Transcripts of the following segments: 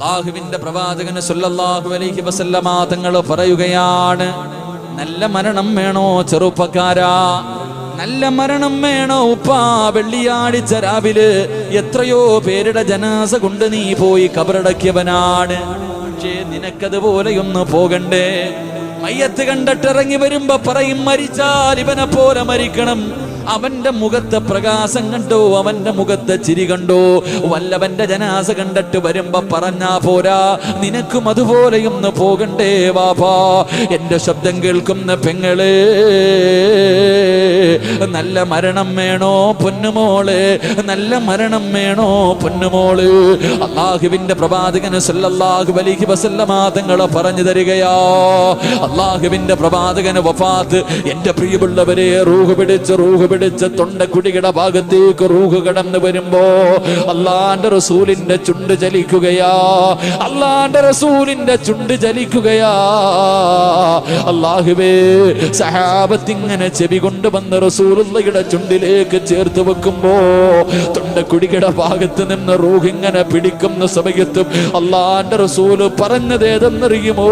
അല്ലാഹുവിന്റെ പ്രവാചകൻ സല്ലല്ലാഹു അലൈഹി വസല്ലമ തങ്ങൾ പറയുകയാണ്, നല്ല മരണം വേണോ ചെറുപ്പക്കാരാ, നല്ല മരണം വേണോ ഉപ്പാ? വെള്ളിയാഴ്ച രാവിലെ എത്രയോ പേരുടെ ജനാസ കൊണ്ട് നീ പോയി കബറടക്കിയവനാണ്. പക്ഷേ നിനക്കതുപോലെയൊന്ന് പോകണ്ടേ? മയ്യത്ത് കണ്ടിട്ടിറങ്ങി വരുമ്പോ പറയും, മരിച്ചാൽ ഇവനെ പോലെ മരിക്കണം. അവന്റെ മുഖത്തെ പ്രകാശം കണ്ടോ, അവന്റെ മുഖത്തെ ചിരി കണ്ടോ? വല്ലവന്റെ ജനാസ കണ്ടിട്ട് വരുമ്പോ പറഞ്ഞാ പോരാ, നിനക്കും അതുപോലെയൊന്ന് പോകണ്ടേ വാപ്പാ? എന്റെ ശബ്ദം കേൾക്കുന്ന പെങ്ങളെ, നല്ല മരണം വേണോ പൊന്നുമോളെ? നല്ല മരണം വേണോ പൊന്നുമോള്? അല്ലാഹുവിന്റെ പ്രവാചകൻ സല്ലല്ലാഹു അലൈഹി വസല്ലമ തങ്ങൾ പറഞ്ഞു തരികയാ. അല്ലാഹുവിന്റെ പ്രവാചകന് വഫാത്ത്. എന്റെ പ്രിയമുള്ളവരെ, റൂഹ് പിടിച്ച് തൊണ്ടക്കുടിയുടെ ഭാഗത്തേക്ക് റൂഹ് കടന്നു വരുമ്പോ അല്ലാഹുവിന്റെ റസൂലിന്റെ ചുണ്ട് ചലിക്കുകയാ. അല്ലാഹുവിന്റെ റസൂലിന്റെ ചുണ്ട് ചലിക്കുകയാ. അല്ലാഹുവേ, സഹാബത്ത് ഇങ്ങനെ ചെവി കൊണ്ടുവന്ന് റസൂലുള്ളാഹിയുടെ ചുണ്ടിലേക്ക് ചേർത്ത് വെക്കുമ്പോ തൊണ്ടക്കുടിയുടെ ഭാഗത്ത് നിന്ന് റൂഹ് ഇങ്ങനെ പിടിക്കുന്ന സമയത്തും അല്ലാഹുവിന്റെ റസൂല് പറഞ്ഞത് ഏതെന്നറിയുമോ?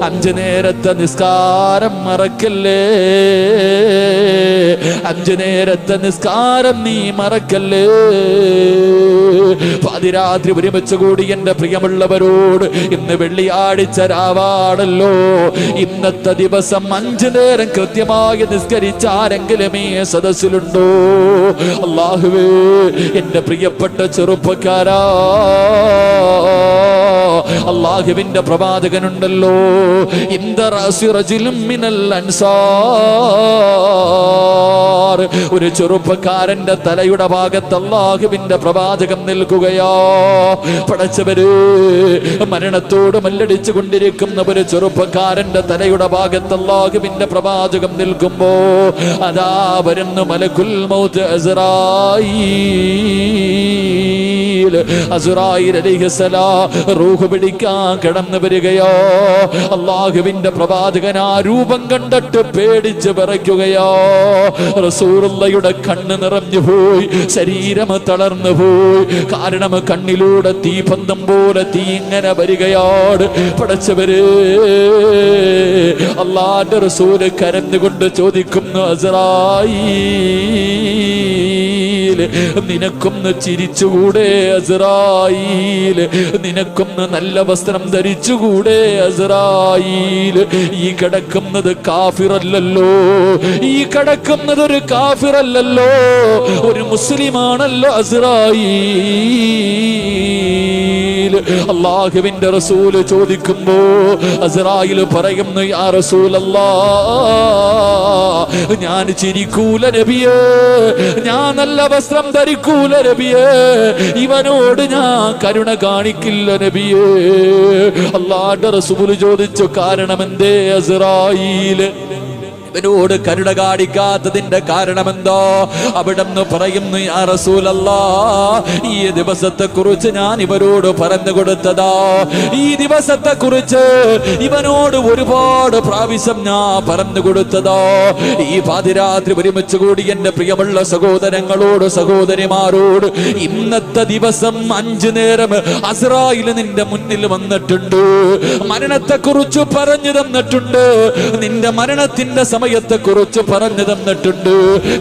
5 നേരത്തെ നിസ്കാരം മറക്കല്ലേ, 5 നേരത്തെ നിസ്കാരം നീ മറക്കല്ലേ. പാതിരാത്രി ഒരുമിച്ച് കൂടി എന്റെ പ്രിയമുള്ളവരോട്, ഇന്ന് വെള്ളിയാഴ്ച രാവാണല്ലോ, ഇന്നത്തെ ദിവസം 5 നേരം കൃത്യമായി നിസ്കരിച്ച ആരെങ്കിലും ഈ സദസ്സിലുണ്ടോ? അല്ലാഹുവേ, എന്റെ പ്രിയപ്പെട്ട ചെറുപ്പക്കാരാ, അല്ലാഹുവിന്റെ പ്രവാചകനുണ്ടല്ലോ, ഒരു ചെറുപ്പക്കാരന്റെ തലയുടെ ഭാഗത്ത് അല്ലാഹുവിന്റെ പ്രവാചകൻ നിൽക്കുകയോ. പടച്ചവര്, മരണത്തോട് മല്ലടിച്ചു കൊണ്ടിരിക്കുന്ന ഒരു ചെറുപ്പക്കാരന്റെ തലയുടെ ഭാഗത്ത് അല്ലാഹുവിന്റെ പ്രവാചകൻ നിൽക്കുമ്പോ അതാ വരുന്നു മലക്കുൽ മൗത്ത് അസ്റായീൽ അലൈഹിസ്സലാം റൂഹ് പിടിക്കാൻ കടന്നു വരികയോ. അല്ലാഹുവിന്റെ പ്രവാചകൻ ആ രൂപം കണ്ടിട്ട് പേടിച്ച് വിറയ്ക്കുകയോ. റസൂലുള്ളാഹിയുടെ കണ്ണ് നിറഞ്ഞു പോയി, ശരീരം തളർന്നു പോയി. കാരണം കണ്ണിലൂടെ തീപന്തം പോലെ തീ ഇങ്ങനെ വരികയാണ്. പടച്ചവരെ, അല്ലാഹുവിന്റെ റസൂല് കരഞ്ഞുകൊണ്ട് ചോദിക്കുന്നു, അസ്റായീൽ, നിനക്കൊന്ന് ചിരിച്ചുകൂടെ? അസ്റായീൽ, നിനക്കൊന്ന് നല്ല വസ്ത്രം ധരിച്ചുകൂടെ? അസ്റായീൽ, ഈ കിടക്കുന്നത് കാഫിറല്ലല്ലോ, ഈ കിടക്കുന്നത് ഒരു കാഫിറല്ലല്ലോ, ഒരു മുസ്ലിമാണല്ലോ അസ്റായീൽ. അല്ലാഹുവിന്റെ റസൂല് ചോദിക്കുമ്പോ അസ്റായീൽ പറയുന്നു, യാ റസൂലല്ലാഹ്, ഞാൻ ചിരിക്കൂല നബിയേ, ഞാൻ നല്ല വസ്ത്രം ധരിക്കൂല നബിയേ, ഇവനോട് ഞാൻ കരുണ കാണിക്കില്ല നബിയേ. അല്ലാഹുവിന്റെ റസൂല് ചോദിച്ചു, കാരണമെന്തേ അസ്റായീൽ? ഇവനോട് കരുണ കാണിക്കാത്തതിന്റെ കാരണമെന്തോ? അവിടെന്ന് പറയുന്നു, യാ റസൂലല്ലാഹ്, ഈ ദിവസത്തെ കുറിച്ച് ഞാൻ ഇവരോട് പറഞ്ഞു കൊടുത്തതാ. ഈ ദിവസത്തെ കുറിച്ച് ഇവനോട് ഒരുപാട് പ്രാവശ്യം ഞാൻ പറഞ്ഞു കൊടുത്തതാ. ഈ പാതിരാത്രി ഒരുമിച്ച് കൂടി എന്റെ പ്രിയമുള്ള സഹോദരങ്ങളോട് സഹോദരിമാരോട്, ഇന്നത്തെ ദിവസം 5 നേരം അസ്റായീൽ നിന്റെ മുന്നിൽ വന്നിട്ടുണ്ട്, മരണത്തെ കുറിച്ച് പറഞ്ഞു തന്നിട്ടുണ്ട്, നിന്റെ മരണത്തിന്റെ സമയത്തെ കുറിച്ച് പറഞ്ഞു തന്നിട്ടുണ്ട്.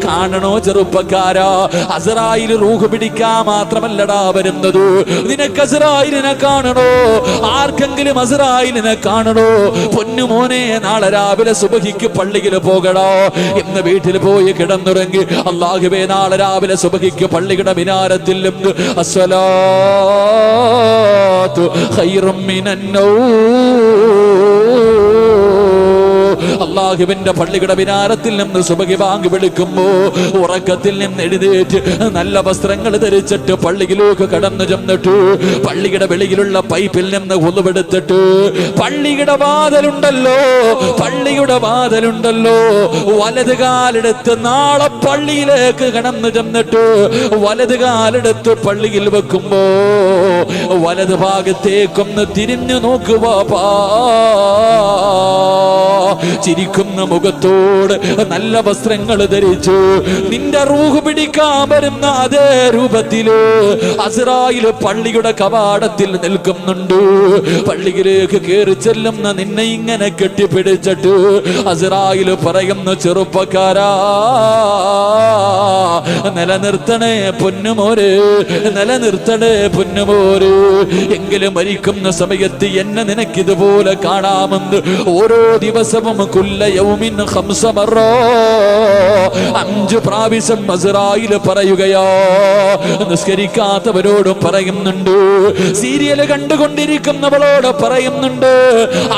കാണണോ ചെറുപ്പക്കാരാ? അസ്റായീൽ റൂഹ് പിടിക്കാൻ മാത്രമല്ലടാ വരുന്നത്. നിനക്ക് അസ്റായീലിനെ കാണണോ? ആർക്കെങ്കിലും അസ്റായീലിനെ കാണണോ? പൊന്നുമോനെ, നാളെ രാവിലെ സുബഹിക്ക് പള്ളിയിൽ പോകണോ? ഇന്ന് വീട്ടിൽ പോയി കിടന്നുറങ്ങി. അല്ലാഹുവേ, നാളെ രാവിലെ സുബഹിക്ക് പള്ളിയുടെ മിനാരത്തിൽ നിന്ന് അസ്സലാത്തു ഖൈറും മിനന്നൗം, അല്ലാഹുവിന്റെ പള്ളിയുടെ മിനാരത്തിൽ നിന്ന് സുബഹി ബാങ്ക് വിളിക്കുമ്പോ ഉറക്കത്തിൽ നിന്ന് എഴുന്നേറ്റ് നല്ല വസ്ത്രങ്ങൾ ധരിച്ചിട്ട് പള്ളിയിലേക്ക് കടന്നു ചെന്നിട്ട് പള്ളിയുടെ വെളിയിലുള്ള പൈപ്പിൽ നിന്ന് ഉളുവെടുത്തിട്ട് പള്ളിയുടെ വാതിലുണ്ടല്ലോ വലത് കാലെടുത്ത് നാളെ പള്ളിയിലേക്ക് കടന്നു ചെന്നിട്ട് വലത് കാലെടുത്ത് പള്ളിയിൽ വെക്കുമ്പോ വലത് ഭാഗത്തേക്കൊന്ന് തിരിഞ്ഞു നോക്കുക. ചിരിക്കുന്ന മുഖത്തോട് നല്ല വസ്ത്രങ്ങൾ ധരിച്ചു നിന്റെ റൂഹ് പിടിക്കാൻ വരുന്ന അതേ രൂപത്തില് അസ്റായില് പള്ളിയുടെ കവാടത്തിൽ നിൽക്കുന്നുണ്ട്. പള്ളിയിലേക്ക് കയറി ചെല്ലുന്ന നിന്നെ ഇങ്ങനെ കെട്ടിപ്പിടിച്ചിട്ട് അസ്റായില് പറയുന്ന ചെറുപ്പക്കാരാ നിലനിർത്തണേ പൊന്നുമോര്, നിലനിർത്തണേ പൊന്നുമോര്. എങ്കിലും മരിക്കുന്ന സമയത്ത് എന്നെ നിനക്കിതുപോലെ കാണാമെന്ന് ഓരോ ദിവസവും കുല്ല യൗമിൻ 5 മറ 5 പ്രാവശ്യം അസ്റായിൽ പറയുകയോ. നിസ്കരിക്കാത്തവരോട് പറയുന്നുണ്ട്, സീരിയൽ കണ്ടുകൊണ്ടിരിക്കുന്നവളോട് പറയുന്നുണ്ട്,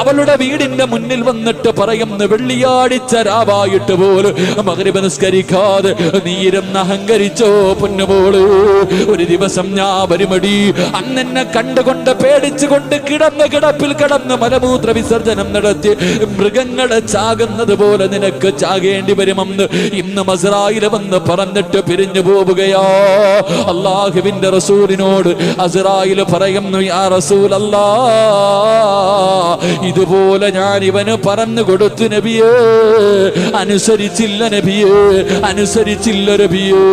അവളുടെ വീടിന്റെ മുന്നിൽ വന്നിട്ട് പറയുന്നു വെള്ളിയാഴ്ച രാവായിട്ട് പോലും മഗ്രിബ് നിസ്കരിക്കാതെ നീരുന്ന് അഹങ്കരിച്ചോ പൊന്നുപോള്. ഒരു ദിവസം ഞാൻ വരുമടി, അന്നെന്നെ കണ്ടുകൊണ്ട് പേടിച്ചുകൊണ്ട് കിടന്ന കിടപ്പിൽ കിടന്ന് മലമൂത്ര വിസർജനം നടത്തി മൃഗങ്ങളെ ചാകുന്നത് പോലെ നിനക്ക് ചാകേണ്ടി വരുമെന്ന് ഇന്ന് അസ്റായിൽ വന്ന് പറഞ്ഞിട്ട് പിരിഞ്ഞു പോവുകയോ. അല്ലാഹുവിന്റെ റസൂലിനോട് അസ്റായിൽ പറയുന്നു, യാ റസൂലല്ലാ ഇതുപോലെ ഞാൻ ഇവന് പറഞ്ഞു കൊടുത്തു നബിയേ, അനുസരിച്ചില്ല നബിയേ, അനുസരിച്ചില്ല നബിയേ.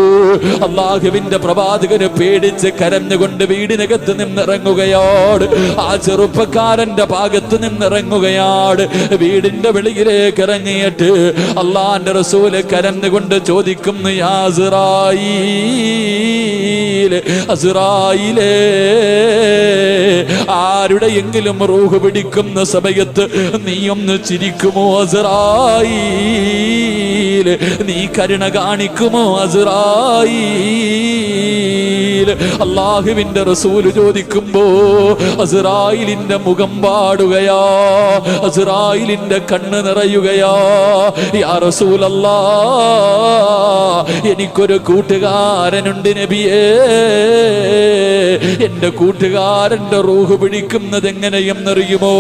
അല്ലാഹുവിന്റെ പ്രവാചകന് പേടിച്ച് കരഞ്ഞുകൊണ്ട് വീടിനകത്ത് നിന്നിറങ്ങുകയാണ്. ആ ചെറുപ്പക്കാരന്റെ ഭാഗത്ത് നിന്നിറങ്ങുകയാണ്. വീടിന്റെ വെളിയിലേക്ക് ഇറങ്ങിയിട്ട് അള്ളാന്റെ റസൂല് കരഞ്ഞുകൊണ്ട് ചോദിക്കുന്നു, യാ അസ്റായീൽ, അസ്റായീലേ ആരുടെയെങ്കിലും റൂഹ് പിടിക്കുന്ന സമയത്ത് നീ ഒന്ന് ചിരിക്കുമോ അസ്റായീൽ, നീ കരുണ കാണിക്കുമോ അസ്റായീൽ. അല്ലാഹുവിന്റെ റസൂല് ചോദിക്കുമ്പോ അസ്റായീലിന്റെ മുഖം പാടുകയാ, അസ്റായീലിന്റെ കണ്ണ് നിറയുകയാ. യാ റസൂലല്ലാഹ് എനിക്കൊരു കൂട്ടുകാരനുണ്ട് നബിയേ, എന്റെ കൂട്ടുകാരന്റെ റൂഹ് പിടിക്കുന്നത് എങ്ങനെയെന്നറിയുമോ?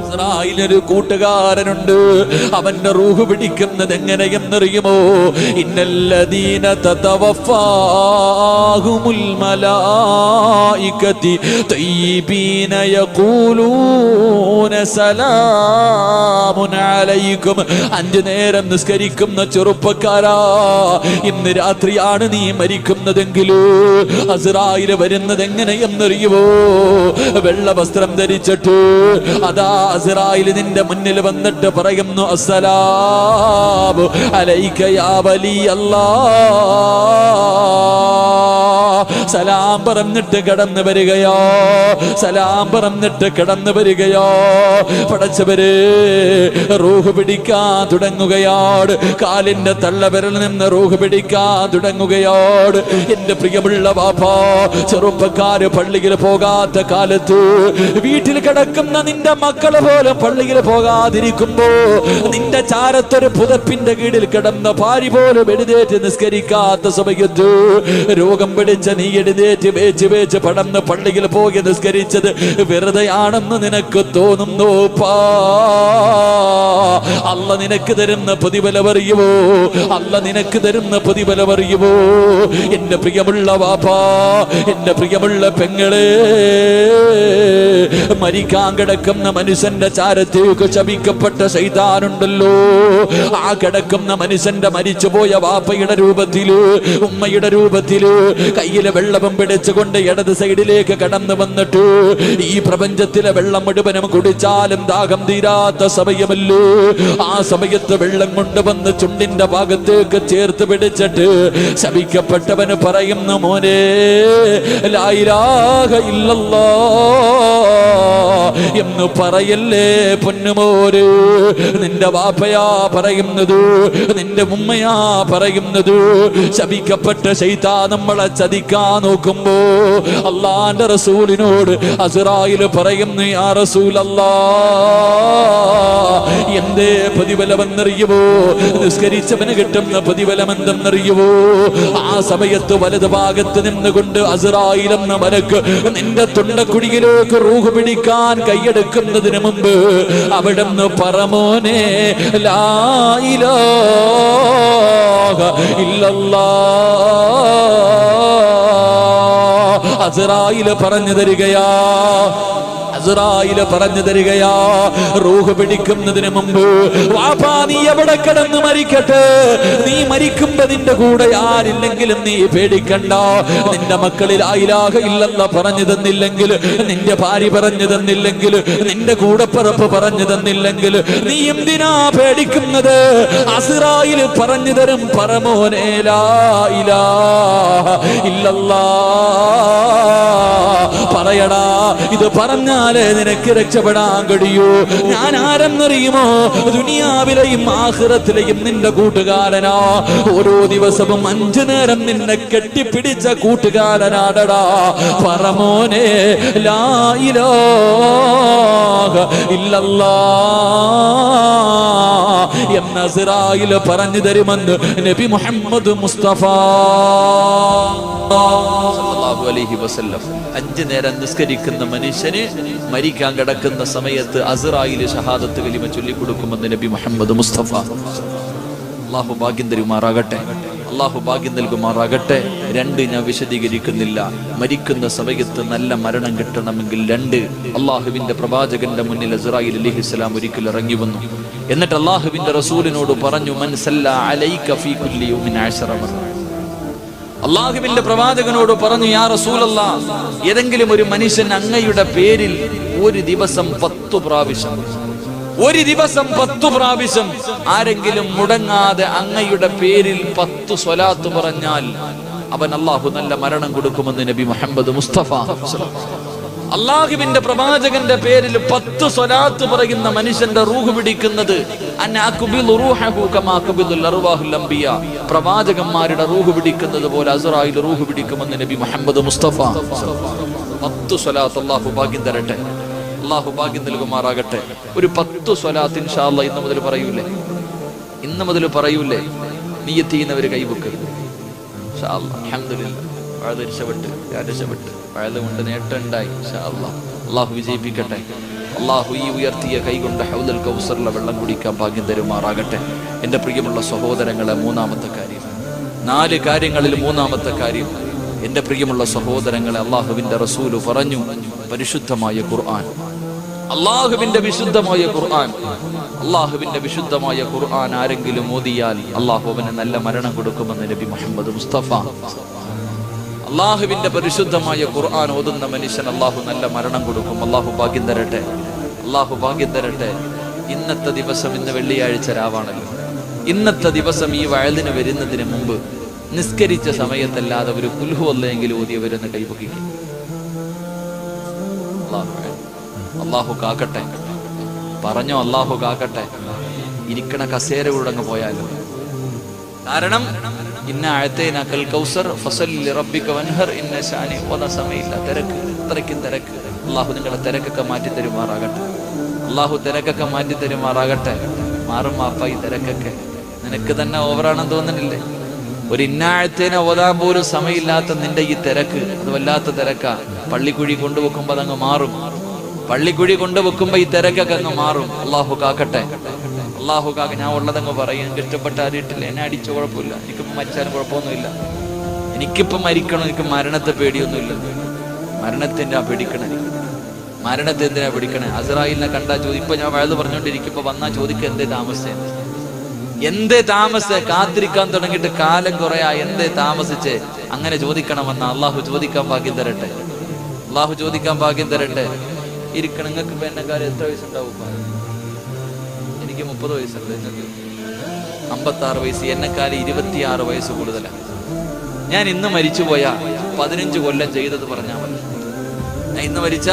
ഇസ്രായേലിനൊരു കൂട്ടുകാരനുണ്ട്, അവന്റെ റൂഹ് പിടിക്കുന്നത് എങ്ങനെയെന്നറിയുമോ? ഇന്നല്ലദീന തതവഫാഹുമുൽ മലായികതി തയ്യിബീന യഖൂലൂന സലാമുൻ അലൈക്കും. 5 നേരം നിസ്കരിക്കുന്ന ചെറുപ്പക്കാരാ, ഇന്ന് രാത്രിയാണ് നീ മരിക്കുന്നതെങ്കിൽ അസ്റായിൽ വരുന്നത് എങ്ങനെയെന്നറിയുമോ? വെള്ള വസ്ത്രം ധരിച്ചിട്ട് അതാ അസ്റായിൽ നിന്റെ മുന്നിൽ വന്നിട്ട് പറയുന്നു, അസ്സലാമു അലൈക യാ വലി അല്ലാഹ്. സലാം പറഞ്ഞിട്ട് കടന്നു വരികയോ, സലാം പറഞ്ഞിട്ട് കടന്നു വരികയോ. പടച്ചവരെ റൂഹ് പിടിക്കാൻ തുടങ്ങുകയാണ്, കാലിന്റെ തള്ളവിരൽ നിന്ന് റൂഹ് പിടിക്കാൻ തുടങ്ങുകയാണ്. എന്റെ പ്രിയമുള്ള വാപ്പാ, ചെറുപ്പക്കാര് പള്ളിയിൽ പോകാത്ത കാലത്ത് വീട്ടിൽ കിടക്കുന്ന നിന്റെ മക്കളെ പോലെ പള്ളിയിൽ പോകാതിരിക്കുമ്പോ നിന്റെ ചാരത്തൊരു പുതപ്പിന്റെ കീഴിൽ കിടന്ന ഭാര്യ പോലും എഴുന്നേറ്റ് നിസ്കരിക്കാത്ത സമയത്ത് രോഗം പിടിച്ച നീ എഴുന്നേറ്റ് വേച്ച് വേച്ച് പടന്ന് പള്ളിയിൽ പോയി നിസ്കരിച്ചത് വെറുതെയാണെന്ന് നിനക്ക് തോന്നുന്നു? അല്ല നിനക്ക് തരുന്ന പ്രതിഫലമറിയുമോ? അല്ല നിനക്ക് തരുന്ന പ്രതിഫലമറിയുമോ? എന്റെ പ്രിയമുള്ള വാപ്പാ, എന്റെ പ്രിയമുള്ള പെങ്ങളെ, മരിക്കാൻ കിടക്കുന്ന മനുഷ്യന്റെ ചാരത്തേക്ക് ശപിക്കപ്പെട്ട ശൈതാനുണ്ടല്ലോ. ആ കിടക്കുന്ന മനുഷ്യന്റെ മരിച്ചുപോയ വാപ്പയുടെ രൂപത്തില്, ഉമ്മയുടെ രൂപത്തില് കയ്യിലെ വെള്ളവും പിടിച്ചുകൊണ്ട് ഇടത് സൈഡിലേക്ക് കടന്നു വന്നിട്ട് ഈ പ്രപഞ്ചത്തിലെ വെള്ളം മുഴുവനും കുടിച്ചാലും ദാഹം തീരാത്ത സമയമല്ലോ. ആ സമയത്ത് വെള്ളം കൊണ്ടുവന്ന് ചുണ്ടിന്റെ ഭാഗത്തേക്ക് ചേർത്ത് പിടിച്ചിട്ട് ശപിക്കപ്പെട്ടവന് പറയുന്നു, മോനെ ലാ ഇലാഹ ഇല്ലല്ലാഹ് എന്ന് പറയല്ലേ പൊന്നുമോര്. നിന്റെ വാപ്പയാ പറയുന്നത്, നിന്റെ ഉമ്മയാ പറയുന്നത്. ശപിക്കപ്പെട്ട ശൈത്താൻ നമ്മളെ ചതിക്കാൻ നോക്കുമ്പോ അള്ളാന്റെ റസൂലിനോട് അസ്റായിൽ പറയുന്നു, യാ റസൂലല്ലാഹ് എന്തേ പ്രതിഫലമെന്നറിയുമോ? നിസ്കരിച്ചവന് കിട്ടുന്ന പ്രതിഫലം എന്തെന്നറിയുമോ? ആ സമയത്ത് വലത് ഭാഗത്ത് നിന്നുകൊണ്ട് അസ്റായിൽ എന്ന മലക്ക് നിന്റെ തൊണ്ടക്കുടിയിലേക്ക് റൂഹ് പിടിക്കാൻ കൈയെടുക്കുന്നതിന് മുമ്പ് അവിടുന്ന് പറമോനെ ലാ ഇലാഹ ഇല്ലല്ലാഹ് അസ്റായിൽ പറഞ്ഞു തരികയാ. അസ്റായിൽ പറഞ്ഞു തരികയാ, റൂഹ് പിടിക്കുന്നതിന് മുമ്പ് വാപ്പാ നീ എവിടെ കിടന്ന് മരിക്കട്ടെ, നീ മരിക്കുമ്പോ നിന്റെ കൂടെ ആരില്ലെങ്കിലും നീ പേടിക്കണ്ട. നിന്റെ മക്കളിൽ ലാ ഇലാഹ ഇല്ലല്ലാഹ് പറഞ്ഞു തന്നില്ലെങ്കിൽ, നിന്റെ ഭാര്യ പറഞ്ഞു തന്നില്ലെങ്കിൽ, നിന്റെ കൂടപ്പിറപ്പ് പറഞ്ഞു തന്നില്ലെങ്കിൽ നീ എന്തിനാ പേടിക്കുന്നത്? അസ്റായിൽ പറഞ്ഞു തരും, പറമോനെ ലാ ഇലാഹ ഇല്ലല്ലാഹ് പറയടാ. ഇത് പറഞ്ഞാലേ നിനക്ക് രക്ഷപ്പെടാൻ കഴിയൂ. ഞാൻ ആരെന്നറിയുമോ? ദുനിയാവിലെയും ആഖിറത്തിലെയും നിന്റെ കൂട്ടുകാരനാ. ഓരോ ദിവസവും 5 നേരം നിന്നെ കെട്ടിപ്പിടിച്ച കൂട്ടുകാരനാടടാ. പറമോനെ ലാ ഇലാഹ ഇല്ലല്ലാഹ് എന്ന അസ്റായിൽ പറഞ്ഞു തരുമെന്ന് നബി മുഹമ്മദ് മുസ്തഫ സല്ലല്ലാഹു അലൈഹി വസല്ലം. 5 നേരം നിസ്കരിക്കുന്ന മനുഷ്യന് മരിക്കാൻ കിടക്കുന്ന സമയത്ത് അസ്റായിൽ ഷഹാദത്ത് കലിമ ചൊല്ലിക്കൊടുക്കുമെന്ന് നബി മുഹമ്മദ് മുസ്തഫ. അല്ലാഹു ഭാഗ്യം തരുമാറാകട്ടെ, അല്ലാഹു ഭാഗ്യം നൽകുമാറാകട്ടെ. 2 ഞാൻ വിശദീകരിക്കുന്നില്ല. മരിക്കുന്ന സമയത്ത് നല്ല മരണം കിട്ടണമെങ്കിൽ 2, അള്ളാഹുവിന്റെ പ്രവാചകന്റെ മുന്നിൽ അസ്റായിൽ അലൈഹിസ്സലാം ഒരിക്കൽ ഇറങ്ങി വന്നു. എന്നിട്ട് അള്ളാഹുവിന്റെ റസൂലിനോട് പറഞ്ഞു, മൻ സല്ലാ അലൈക ഫീ കുല്ലി യൗമിൻ 10 മറ. അള്ളാഹുവിന്റെ പ്രവാചകനോട് പറഞ്ഞു, യാ റസൂലല്ലാഹ്, ഏതെങ്കിലും ഒരു മനുഷ്യൻ അങ്ങയുടെ പേരിൽ ഒരു ദിവസം 10 പ്രാവശ്യം, ഒരു ദിവസം 10 പ്രാവശ്യം ആരെങ്കിലും മുടങ്ങാതെ അങ്ങയുടെ പേരിൽ 10 സ്വലാത്ത് പറഞ്ഞാൽ അവൻ അല്ലാഹു നല്ല മരണം കൊടുക്കുമെന്ന് നബി മുഹമ്മദ് മുസ്തഫ. അള്ളാഹുവിന്റെ പ്രവാചകന്റെ പേരിൽ 10 സ്വലാത്ത് പറയുന്ന മനുഷ്യന്റെ റൂഹ് പിടിക്കുന്നത് പ്രവാചകന്മാരുടെ റൂഹ് പിടിക്കുന്നത് പോലെ അസ്റായിൽ റൂഹ് പിടിക്കുമെന്ന് നബി മുഹമ്മദ് മുസ്തഫ. 10 സ്വലാത്ത് അല്ലാഹു ഭാഗ്യം തരട്ടെ, അല്ലാഹു ഭാഗ്യം നൽകുമാറാകട്ടെ. ഒരു 10 സ്വലാത്ത് ഇൻഷാ അല്ലാഹ് ഇന്ന് മുതൽ പറയൂലേ? ഇന്ന് മുതൽ പറയൂലേ? നിയ്യത്ത് ചെയ്യുന്നവര് കൈവെക്ക് ഇൻഷാ അല്ലാഹ്. അൽഹംദുലില്ലാഹ്, വഅദ് രക്ഷപ്പെട്ട്, ഞാൻ രക്ഷപ്പെട്ട്, വഅദ് കൊണ്ട് നേട്ടം ഉണ്ടായി ഇൻഷാ അല്ലാഹ്. അല്ലാഹു വിജയിപ്പിക്കട്ടെ. അല്ലാഹു ഈ ഉയർത്തിയ കൈകൊണ്ട് ഹൗദൽ കൗസറിലെ വെള്ളം കുടിക്കാൻ ഭാഗ്യം തരുമാറാകട്ടെ. എൻ്റെ പ്രിയമുള്ള സഹോദരങ്ങളെ, 3-ാമത്തെ കാര്യം, 4 കാര്യങ്ങളിൽ 3-ാമത്തെ കാര്യം, എൻ്റെ പ്രിയമുള്ള സഹോദരങ്ങളെ, അള്ളാഹുവിന്റെ റസൂല് പറഞ്ഞു, പരിശുദ്ധമായ ഖുർആൻ, അള്ളാഹുവിന്റെ വിശുദ്ധമായ ഖുർആൻ, അള്ളാഹുവിന്റെ വിശുദ്ധമായ ഖുർആൻ ആരെങ്കിലും ഓതിയാൽ അള്ളാഹു അവന് നല്ല മരണം കൊടുക്കുമെന്ന് നബി മുഹമ്മദ് മുസ്തഫ. അള്ളാഹുവിന്റെ പരിശുദ്ധമായ ഖുർആൻ ഓതുന്ന മനുഷ്യൻ അള്ളാഹു നല്ല മരണം കൊടുക്കും. അള്ളാഹു ഭാഗ്യം തരട്ടെ, അള്ളാഹു ഭാഗ്യം തരട്ടെ. ഇന്നത്തെ ദിവസം, ഇന്ന് വെള്ളിയാഴ്ച രാവാണല്ലോ, ഇന്നത്തെ ദിവസം ഈ വയലിന് വരുന്നതിന് മുമ്പ് നിസ്കരിച്ച സമയത്തല്ലാതെ ഒരു കുൽഹു അല്ലെങ്കിലും ഓതിയവരെന്ന് കൈപൊക്കിക്കും. അള്ളാഹു കാക്കട്ടെ, പറഞ്ഞോ അള്ളാഹു കാക്കട്ടെ. ഇരിക്കണ കസേര കൂടങ്ങ് പോയാലോ. കാരണം ഇന്ന അഅതൈനാകൽ കൗസർ ഫസല്ലി ലിറബ്ബിക വൻഹർ ഇന്ന ശാനി. ഓതാ സമയമില്ല, തിരക്ക്, അത്രയ്ക്കും തിരക്ക്. അള്ളാഹു നിങ്ങളെ തിരക്കൊക്കെ മാറ്റി തരുമാറാകട്ടെ, അള്ളാഹു തിരക്കൊക്കെ മാറ്റി തരുമാറാകട്ടെ. മാറും മാപ്പ ഈ തിരക്കൊക്കെ. നിനക്ക് തന്നെ ഓവറാണെന്ന് തോന്നുന്നില്ലേ? ഒരു ഇന്നാഴത്തേനെ ഓതാൻ പോലും സമയമില്ലാത്ത നിന്റെ ഈ തിരക്ക്, അത് വല്ലാത്ത തിരക്കാ. പള്ളിക്കുഴി കൊണ്ടുവെക്കുമ്പോ അതങ്ങ് മാറും, പള്ളിക്കുഴി കൊണ്ടുവെക്കുമ്പോ ഈ തിരക്കൊക്കെ അങ്ങ് മാറും. അള്ളാഹു കാക്കട്ടെ, അള്ളാഹു കാക്ക. ഞാൻ ഉള്ളതങ്ങ് പറയും, എനിക്ക് ഇഷ്ടപ്പെട്ട അറിയിട്ടില്ല, എന്നെ അടിച്ച കുഴപ്പമില്ല, എനിക്കിപ്പം മരിച്ചാലും കുഴപ്പമൊന്നുമില്ല. എനിക്കിപ്പം മരിക്കണം, എനിക്ക് മരണത്തെ പേടിയൊന്നുമില്ല. മരണത്തിന്റെ ആ പേടിക്കണേ, മരണത്തെ എന്തിനാ പേടിക്കണേ? അസ്റായിലിനെ കണ്ടാ ചോദിക്കും. ഇപ്പൊ ഞാൻ വഴുത് പറഞ്ഞോണ്ടിരിക്കുമ്പോ വന്നാ ചോദിക്കുക, എന്തേ താമസിച്ചേ, എന്തേ താമസിച്ചേ? കാത്തിരിക്കാൻ തുടങ്ങിയിട്ട് കാലം കുറയാ, എന്തേ താമസിച്ചേ? അങ്ങനെ ചോദിക്കണമെന്ന അള്ളാഹു ചോദിക്കാൻ ഭാഗ്യം തരട്ടെ, അള്ളാഹു ചോദിക്കാൻ ഭാഗ്യം തരട്ടെ. ഇരിക്കണം. നിങ്ങൾക്ക് ഇപ്പൊ എന്നെക്കാലം എത്ര വയസ്സുണ്ടാവും? എനിക്ക് 30 വയസ്സുണ്ട്, നിങ്ങൾക്ക് 56 വയസ്സ്. എന്നെക്കാലം 26 വയസ്സ് കൂടുതലാണ്. ഞാൻ ഇന്ന് മരിച്ചു പോയാ 15 കൊല്ലം ചെയ്തത് പറഞ്ഞാൽ മതി. ഞാൻ ഇന്ന് മരിച്ച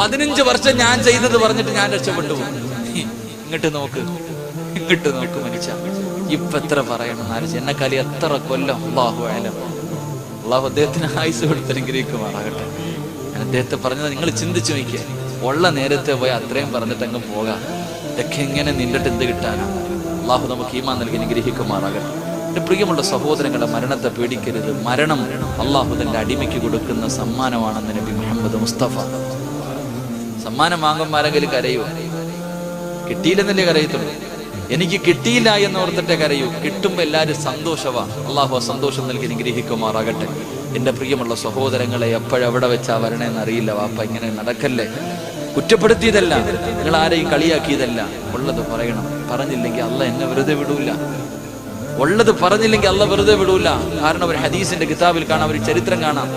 15 വർഷം ഞാൻ ചെയ്തത് പറഞ്ഞിട്ട് ഞാൻ രക്ഷപ്പെട്ടു പോകും. ഇങ്ങോട്ട് നോക്ക്, ഇങ്ങോട്ട് നോക്ക് മരിച്ച. ഇപ്പൊ എത്ര പറയണം? എന്നെക്കാലി എത്ര കൊല്ലം. അല്ലാഹു അഅലം. അള്ളാഹു അദ്ദേഹത്തിന് ആയുസ് കൊടുത്തനുഗ്രഹിക്കുമാറാകട്ടെ. ഞാൻ അദ്ദേഹത്തെ പറഞ്ഞത് നിങ്ങൾ ചിന്തിച്ചു നോക്കിയേ. ഉള്ള നേരത്തെ പോയി അത്രയും പറഞ്ഞിട്ട് അങ്ങ് പോകാം. ഇതൊക്കെ എങ്ങനെ നിന്നിട്ട് എന്ത് കിട്ടാനാ? അള്ളാഹു നമുക്ക് ഈമാൻ നൽകി അനുഗ്രഹിക്കുമാറാകട്ടെ. എൻ്റെ പ്രിയമുള്ള സഹോദരങ്ങളെ, മരണത്തെ പേടിക്കരുത്. മരണം അള്ളാഹു തന്റെ അടിമയ്ക്ക് കൊടുക്കുന്ന സമ്മാനമാണെന്ന് നബി മുഹമ്മദ് മുസ്തഫ. സമ്മാനം വാങ്ങുമ്പോൾ ആരെങ്കിലും കരയോ? കിട്ടിയില്ലെന്നല്ലേ കരയത്തുള്ളൂ. എനിക്ക് കിട്ടിയില്ല എന്ന് ഓർത്തിട്ടേ കരയൂ. കിട്ടുമ്പോൾ എല്ലാവരും സന്തോഷവാ. അള്ളാഹു ആ സന്തോഷം നൽകി അനുഗ്രഹിക്കുമാറാകട്ടെ. എൻ്റെ പ്രിയമുള്ള സഹോദരങ്ങളെ, എപ്പോഴെവിടെ വെച്ചാ വരണേന്നറിയില്ല. വാപ്പ ഇങ്ങനെ നടക്കല്ലേ. കുറ്റപ്പെടുത്തിയതല്ല, നിങ്ങൾ ആരെയും കളിയാക്കിയതല്ല. ഉള്ളത് പറയണം. പറഞ്ഞില്ലെങ്കിൽ അല്ല എന്നെ വെറുതെ വിടൂല. ഉള്ളത് പറഞ്ഞില്ലെങ്കിൽ അല്ല വെറുതെ വിടൂല. കാരണം ഒരു ഹദീസിന്റെ കിതാബിൽ കാണാം, ഒരു ചരിത്രം കാണാം.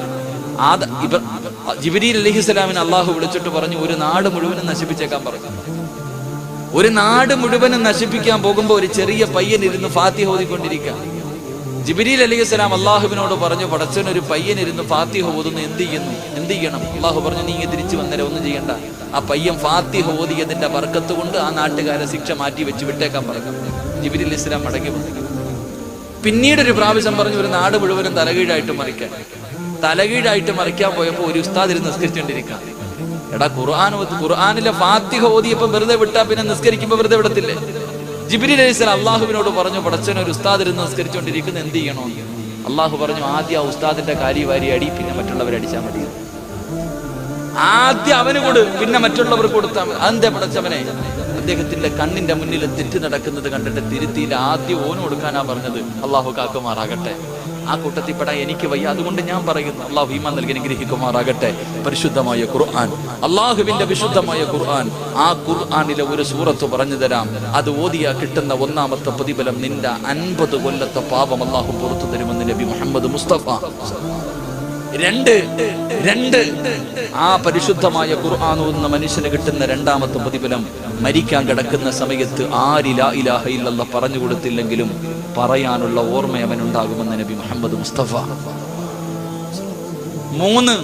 ജിബ്രീൽ അലൈഹിസ്സലാമിനെ അള്ളാഹു വിളിച്ചിട്ട് പറഞ്ഞു, ഒരു നാട് മുഴുവനും നശിപ്പിച്ചേക്കാൻ പറഞ്ഞു. ഒരു നാട് മുഴുവനും നശിപ്പിക്കാൻ പോകുമ്പോ ഒരു ചെറിയ പയ്യൻ ഇരുന്ന് ഫാത്തിഹ ഓതിക്കൊണ്ടിരിക്കുക. ജിബ്രീൽ അലൈഹിസ്സലാം അള്ളാഹുവിനോട് പറഞ്ഞു, പടച്ചവൻ ഒരു പയ്യൻ ഇരുന്ന് ഫാത്തിഹ ഓതുന്നു, എന്ത് ചെയ്യണം? അള്ളാഹു പറഞ്ഞു, നീ തിരിച്ചു വന്നേരം ഒന്നും ചെയ്യണ്ട. ആ പയ്യൻ ഫാത്തിഹ ഓതിയതിന്റെ ബർക്കത്ത് കൊണ്ട് ആ നാട്ടുകാരെ ശിക്ഷ മാറ്റി വെച്ച് വിട്ടേക്കാൻ പറഞ്ഞു. ജിബ്രീൽ അലൈഹിസ്സലാം മടങ്ങി വന്നു. പിന്നീട് ഒരു പ്രാവശ്യം പറഞ്ഞു, ഒരു നാട് മുഴുവനും തലകീഴായിട്ട് മറിക്കാൻ പോയപ്പോ ഒരു ഉസ്താദ് ഇരുന്ന് നിസ്കരിച്ചുകൊണ്ടിരിക്കാം. എടാ, ഖുർആനിലെ ഫാത്തിഹ ഓതിയപ്പോ വെറുതെ വിട്ടാ പിന്നെ നിസ്കരിക്കുമ്പോ വെറുതെ വിടത്തില്ലേ? ജിബ്രീൽ അലൈഹിസ്സലാം അള്ളാഹുവിനോട് പറഞ്ഞു, പടച്ചവൻ ഒരു ഉസ്താദ് ഇരുന്ന് നിസ്കരിച്ചുകൊണ്ടിരിക്കുന്ന, എന്ത് ചെയ്യണോ? അള്ളാഹു പറഞ്ഞു, ആദ്യം ആ ഉസ്താദിന്റെ കാരി വാരി അടി, പിന്നെ മറ്റുള്ളവരെ അടിച്ചാൽ മതി. ആദ്യം അവന് കൊടു, പിന്നെ മറ്റുള്ളവർക്ക് കൊടുത്താൽ മതി. അതെന്താ പടച്ചവനെ? അദ്ദേഹത്തിന്റെ കണ്ണിന്റെ മുന്നിൽ തെറ്റ് നടക്കുന്നത് കണ്ടിട്ട് തിരുത്തിയിൽ ആദ്യം ഓന് കൊടുക്കാനാ പറഞ്ഞത്. അള്ളാഹു കാക്കുമാറാകട്ടെ. ആ കൂട്ടത്തിൽപ്പെടാൻ എനിക്ക് വയ്യ, അതുകൊണ്ട് ഞാൻ പറയുന്നു, അള്ളാഹു ഈമാൻ നൽകി അനുഗ്രഹിക്കുമാറാകട്ടെ. പരിശുദ്ധമായ ഖുർആൻ, അള്ളാഹുവിന്റെ വിശുദ്ധമായ ഖുർആൻ, ആ ഖുർആനിലെ ഒരു സൂറത്ത് പറഞ്ഞു തരാം. അത് ഓതിയാ കിട്ടുന്ന ഒന്നാമത്തെ പ്രതിഫലം നിന്റെ 50 കൊല്ലത്തെ പാപം അള്ളാഹു പുറത്തു തരുമെന്ന് നബി മുഹമ്മദ് മുസ്തഫ. രണ്ട് ആ പരിശുദ്ധമായ ഖുർആൻ ഓതുന്ന മനുഷ്യന് കിട്ടുന്ന രണ്ടാമത്തെ പ്രതിഫലം, മരിക്കാൻ കിടക്കുന്ന സമയത്ത് ആര് ലാ ഇലാഹ ഇല്ലല്ലാഹ് പറഞ്ഞു കൊടുത്തില്ലെങ്കിലും പറയാനുള്ള ഓർമ്മ അവനുണ്ടാകുമെന്ന് നബി മുഹമ്മദ് മുസ്തഫ. 3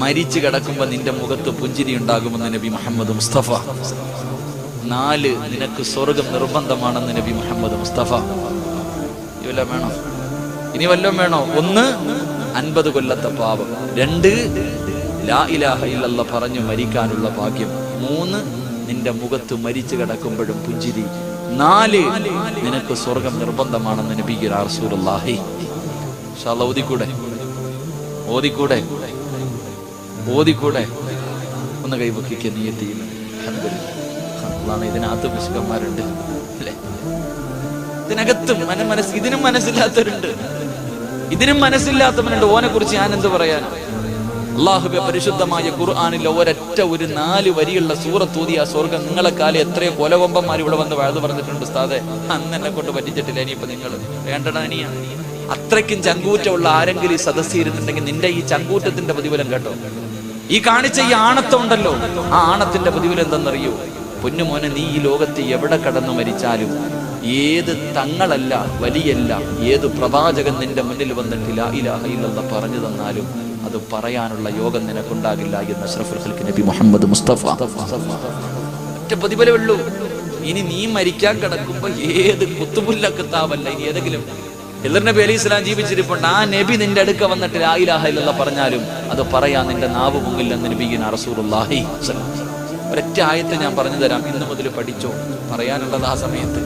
മരിച്ചു കിടക്കുമ്പോ നിന്റെ മുഖത്ത് പുഞ്ചിരി ഉണ്ടാകുമെന്ന് നബി മുഹമ്മദ് മുസ്തഫ. 4 നിനക്ക് സ്വർഗം നിർബന്ധമാണെന്ന് നബി മുഹമ്മദ് മുസ്തഫ. ഇനി വല്ലതും വേണോ? 1 50 കൊല്ലത്തെ പാപം, 2 ലാ ഇലാഹ ഇല്ലല്ലാഹ് പറഞ്ഞു മരിക്കാനുള്ള ഭാഗ്യം, 3 നിന്റെ മുഖത്ത് മരിച്ചു കിടക്കുമ്പോഴും പുഞ്ചിരി, 4 നിനക്ക് സ്വർഗം നിർബന്ധമാണെന്ന് നബി റസൂലുള്ളാഹി. ഇൻഷാ അല്ലാഹ് ഓതിക്കൂടെ ഒന്ന് കൈവക്കിക്കുക നിയത്തിയിൽ. അല്ലാഹ് ഇതിനകത്ത് പിശുക്കന്മാരുണ്ട് അല്ലേ? ഇതിനകത്തും ഇതിനും മനസ്സില്ലാത്തവനുണ്ട്. ഓനെ കുറിച്ച് ഞാൻ എന്ത് പറയാൻ? അല്ലാഹുവേ, പരിശുദ്ധമായ ഖുർആനിലെ ഒരൊറ്റ ഒരു 4 വരിയുള്ള സൂറത്ത് ഓതിയ സ്വർഗം. നിങ്ങളെക്കാലം എത്രയോ കൊലകൊമ്പന്മാർ ഇവിടെ വന്ന് വഴുതു പറഞ്ഞിട്ടുണ്ട്. ഉസ്താദെ, അന്ന് എന്നെ കൊണ്ട് പറ്റിച്ചിട്ടില്ല, ഇനിയിപ്പോ നിങ്ങൾ വേണ്ടടാ. അത്രയ്ക്കും ചങ്കൂറ്റമുള്ള ആരെങ്കിലും ഈ സദസ്സിരുന്നുണ്ടെങ്കിൽ നിന്റെ ഈ ചങ്കൂറ്റത്തിന്റെ പ്രതിഫലം കേട്ടോ. ഈ കാണിച്ച ഈ ആണത്തം ഉണ്ടല്ലോ, ആ ആണത്തിന്റെ പ്രതിഫലം എന്തെന്നറിയോ? പൊന്നുമോനെ, നീ ഈ ലോകത്ത് എവിടെ കടന്നു മരിച്ചാലും, ഏത് തങ്ങളല്ല വലിയല്ല, ഏത് പ്രവാചകൻ നിന്റെ മുന്നിൽ വന്നിട്ട് ലാ ഇലാഹ ഇല്ലല്ലാഹ് പറഞ്ഞു തന്നാലും അത് പറയാനുള്ള യോഗം നിനക്കുണ്ടാകില്ല എന്ന് അഷ്റഫുൽ ഖൽഖ് നബി മുഹമ്മദ് മുസ്തഫ. ഒറ്റ പ്രതിഫലമുള്ളൂ. ഇനി നീ മരിക്കാൻ കിടക്കുമ്പോ ഏത് കുത്തുബുല്ലക്കത്താവല്ല, ഇനി ഏതെങ്കിലും ഹിദർ നബി അലൈഹി സ്വലാം ജീവിച്ചിരിപ്പുണ്ട്, ആ നബി നിന്റെ അടുക്ക വന്നിട്ട് ലാ ഇലാഹ ഇല്ലല്ലാഹ് പറഞ്ഞാലും അത് പറയാൻ നിന്റെ നാവ് മുങ്ങില്ലെന്ന് നബിയിന റസൂലുള്ളാഹി. ഒരൊറ്റ ആയത്ത് ഞാൻ പറഞ്ഞു തരാം, ഇന്നു മുതൽ പഠിച്ചോ. പറയാനുള്ളത് ആ സമയത്ത്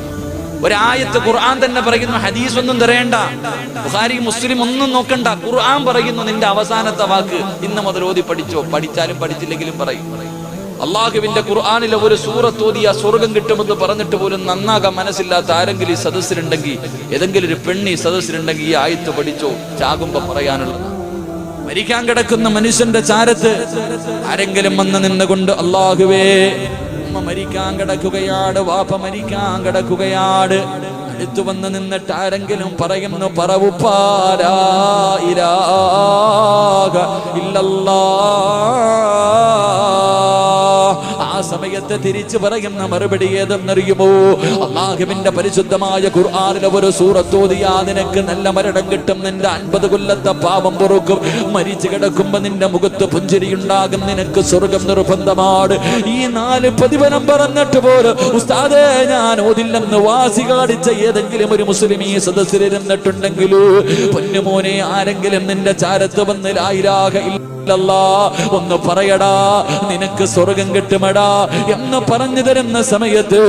ഒരായത്ത് ഖുർആൻ തന്നെ പറയുന്നു. ഹദീസ് ഒന്നും തരേണ്ട, ബുഖാരി മുസ്ലിം ഒന്നും നോക്കണ്ട. ഖുർആൻ പറയുന്നു നിന്റെ അവസാനത്തെ വാക്ക് ഇന്ന് മുതൽ ഓതി പഠിച്ചോ. പഠിച്ചാലും പഠിച്ചില്ലെങ്കിലും പറയും. അള്ളാഹുവിന്റെ ഖുർആനിലെ ഒരു സൂറത്ത് ഓതിയ സ്വർഗം കിട്ടുമെന്ന് പറഞ്ഞിട്ട് പോലും നന്നാകാൻ മനസ്സില്ലാത്ത ആരെങ്കിലും ഈ സദസ്സിലുണ്ടെങ്കിൽ, ഏതെങ്കിലും ഒരു പെണ്ണി സദസ്സിലുണ്ടെങ്കിൽ, ഈ ആയത്ത് പഠിച്ചോ. ചാകുമ്പോ പറയാനുള്ളത്, മരിക്കാൻ കിടക്കുന്ന മനുഷ്യന്റെ ചാരത്ത് ആരെങ്കിലും വന്ന് നിന്നുകൊണ്ട്, അള്ളാഹുവേ, ഉമ്മ മരിക്കാൻ കിടക്കുകയാണ്, വാപ്പ മരിക്കാൻ കിടക്കുകയാണ്, അടുത്തു വന്ന് നിന്നിട്ട് ആരെങ്കിലും പറയുന്നു, പറവുപ്പാരാ ഇലാഹ ഇല്ലല്ലാഹ്. ആ സമയത്ത് തിരിച്ചു പറയുന്ന മറുപടി ഏതെന്നറിയുമോ? അല്ലാഹുവിന്റെ പരിശുദ്ധമായ ഖുർആനിലെ ഒരു സൂറത്ത് ഓതിയാ നിനക്ക് നല്ല മരണം കിട്ടും, നിന്റെ 50 കൊല്ലത്തെ പാപം പൊറുക്കും, മരിച്ചു കിടക്കുമ്പോ നിന്റെ മുഖത്ത് പുഞ്ചിരി ഉണ്ടാകും, നിനക്ക് സ്വർഗം നിർബന്ധമാണ്. ഈ 4 പ്രതിഫലം പറഞ്ഞിട്ട് പോലും ഉസ്താദേ ഞാൻ ഓതില്ലെന്ന് വാസി കാണിച്ച ഏതെങ്കിലും ഒരു മുസ്ലിം ഈ സദസ്സിലിരുന്നിട്ടുണ്ടെങ്കിലോ, പൊന്നുമോനെ, ആരെങ്കിലും നിന്റെ ചാരത്ത് വന്ന് ലാ ഇലാഹ ഇല്ലല്ലാഹ് ഒന്ന് പറയടാ, നിനക്ക് സ്വർഗം കിട്ടുമടാ എന്ന് പറഞ്ഞു തരുന്ന സമയത്ത്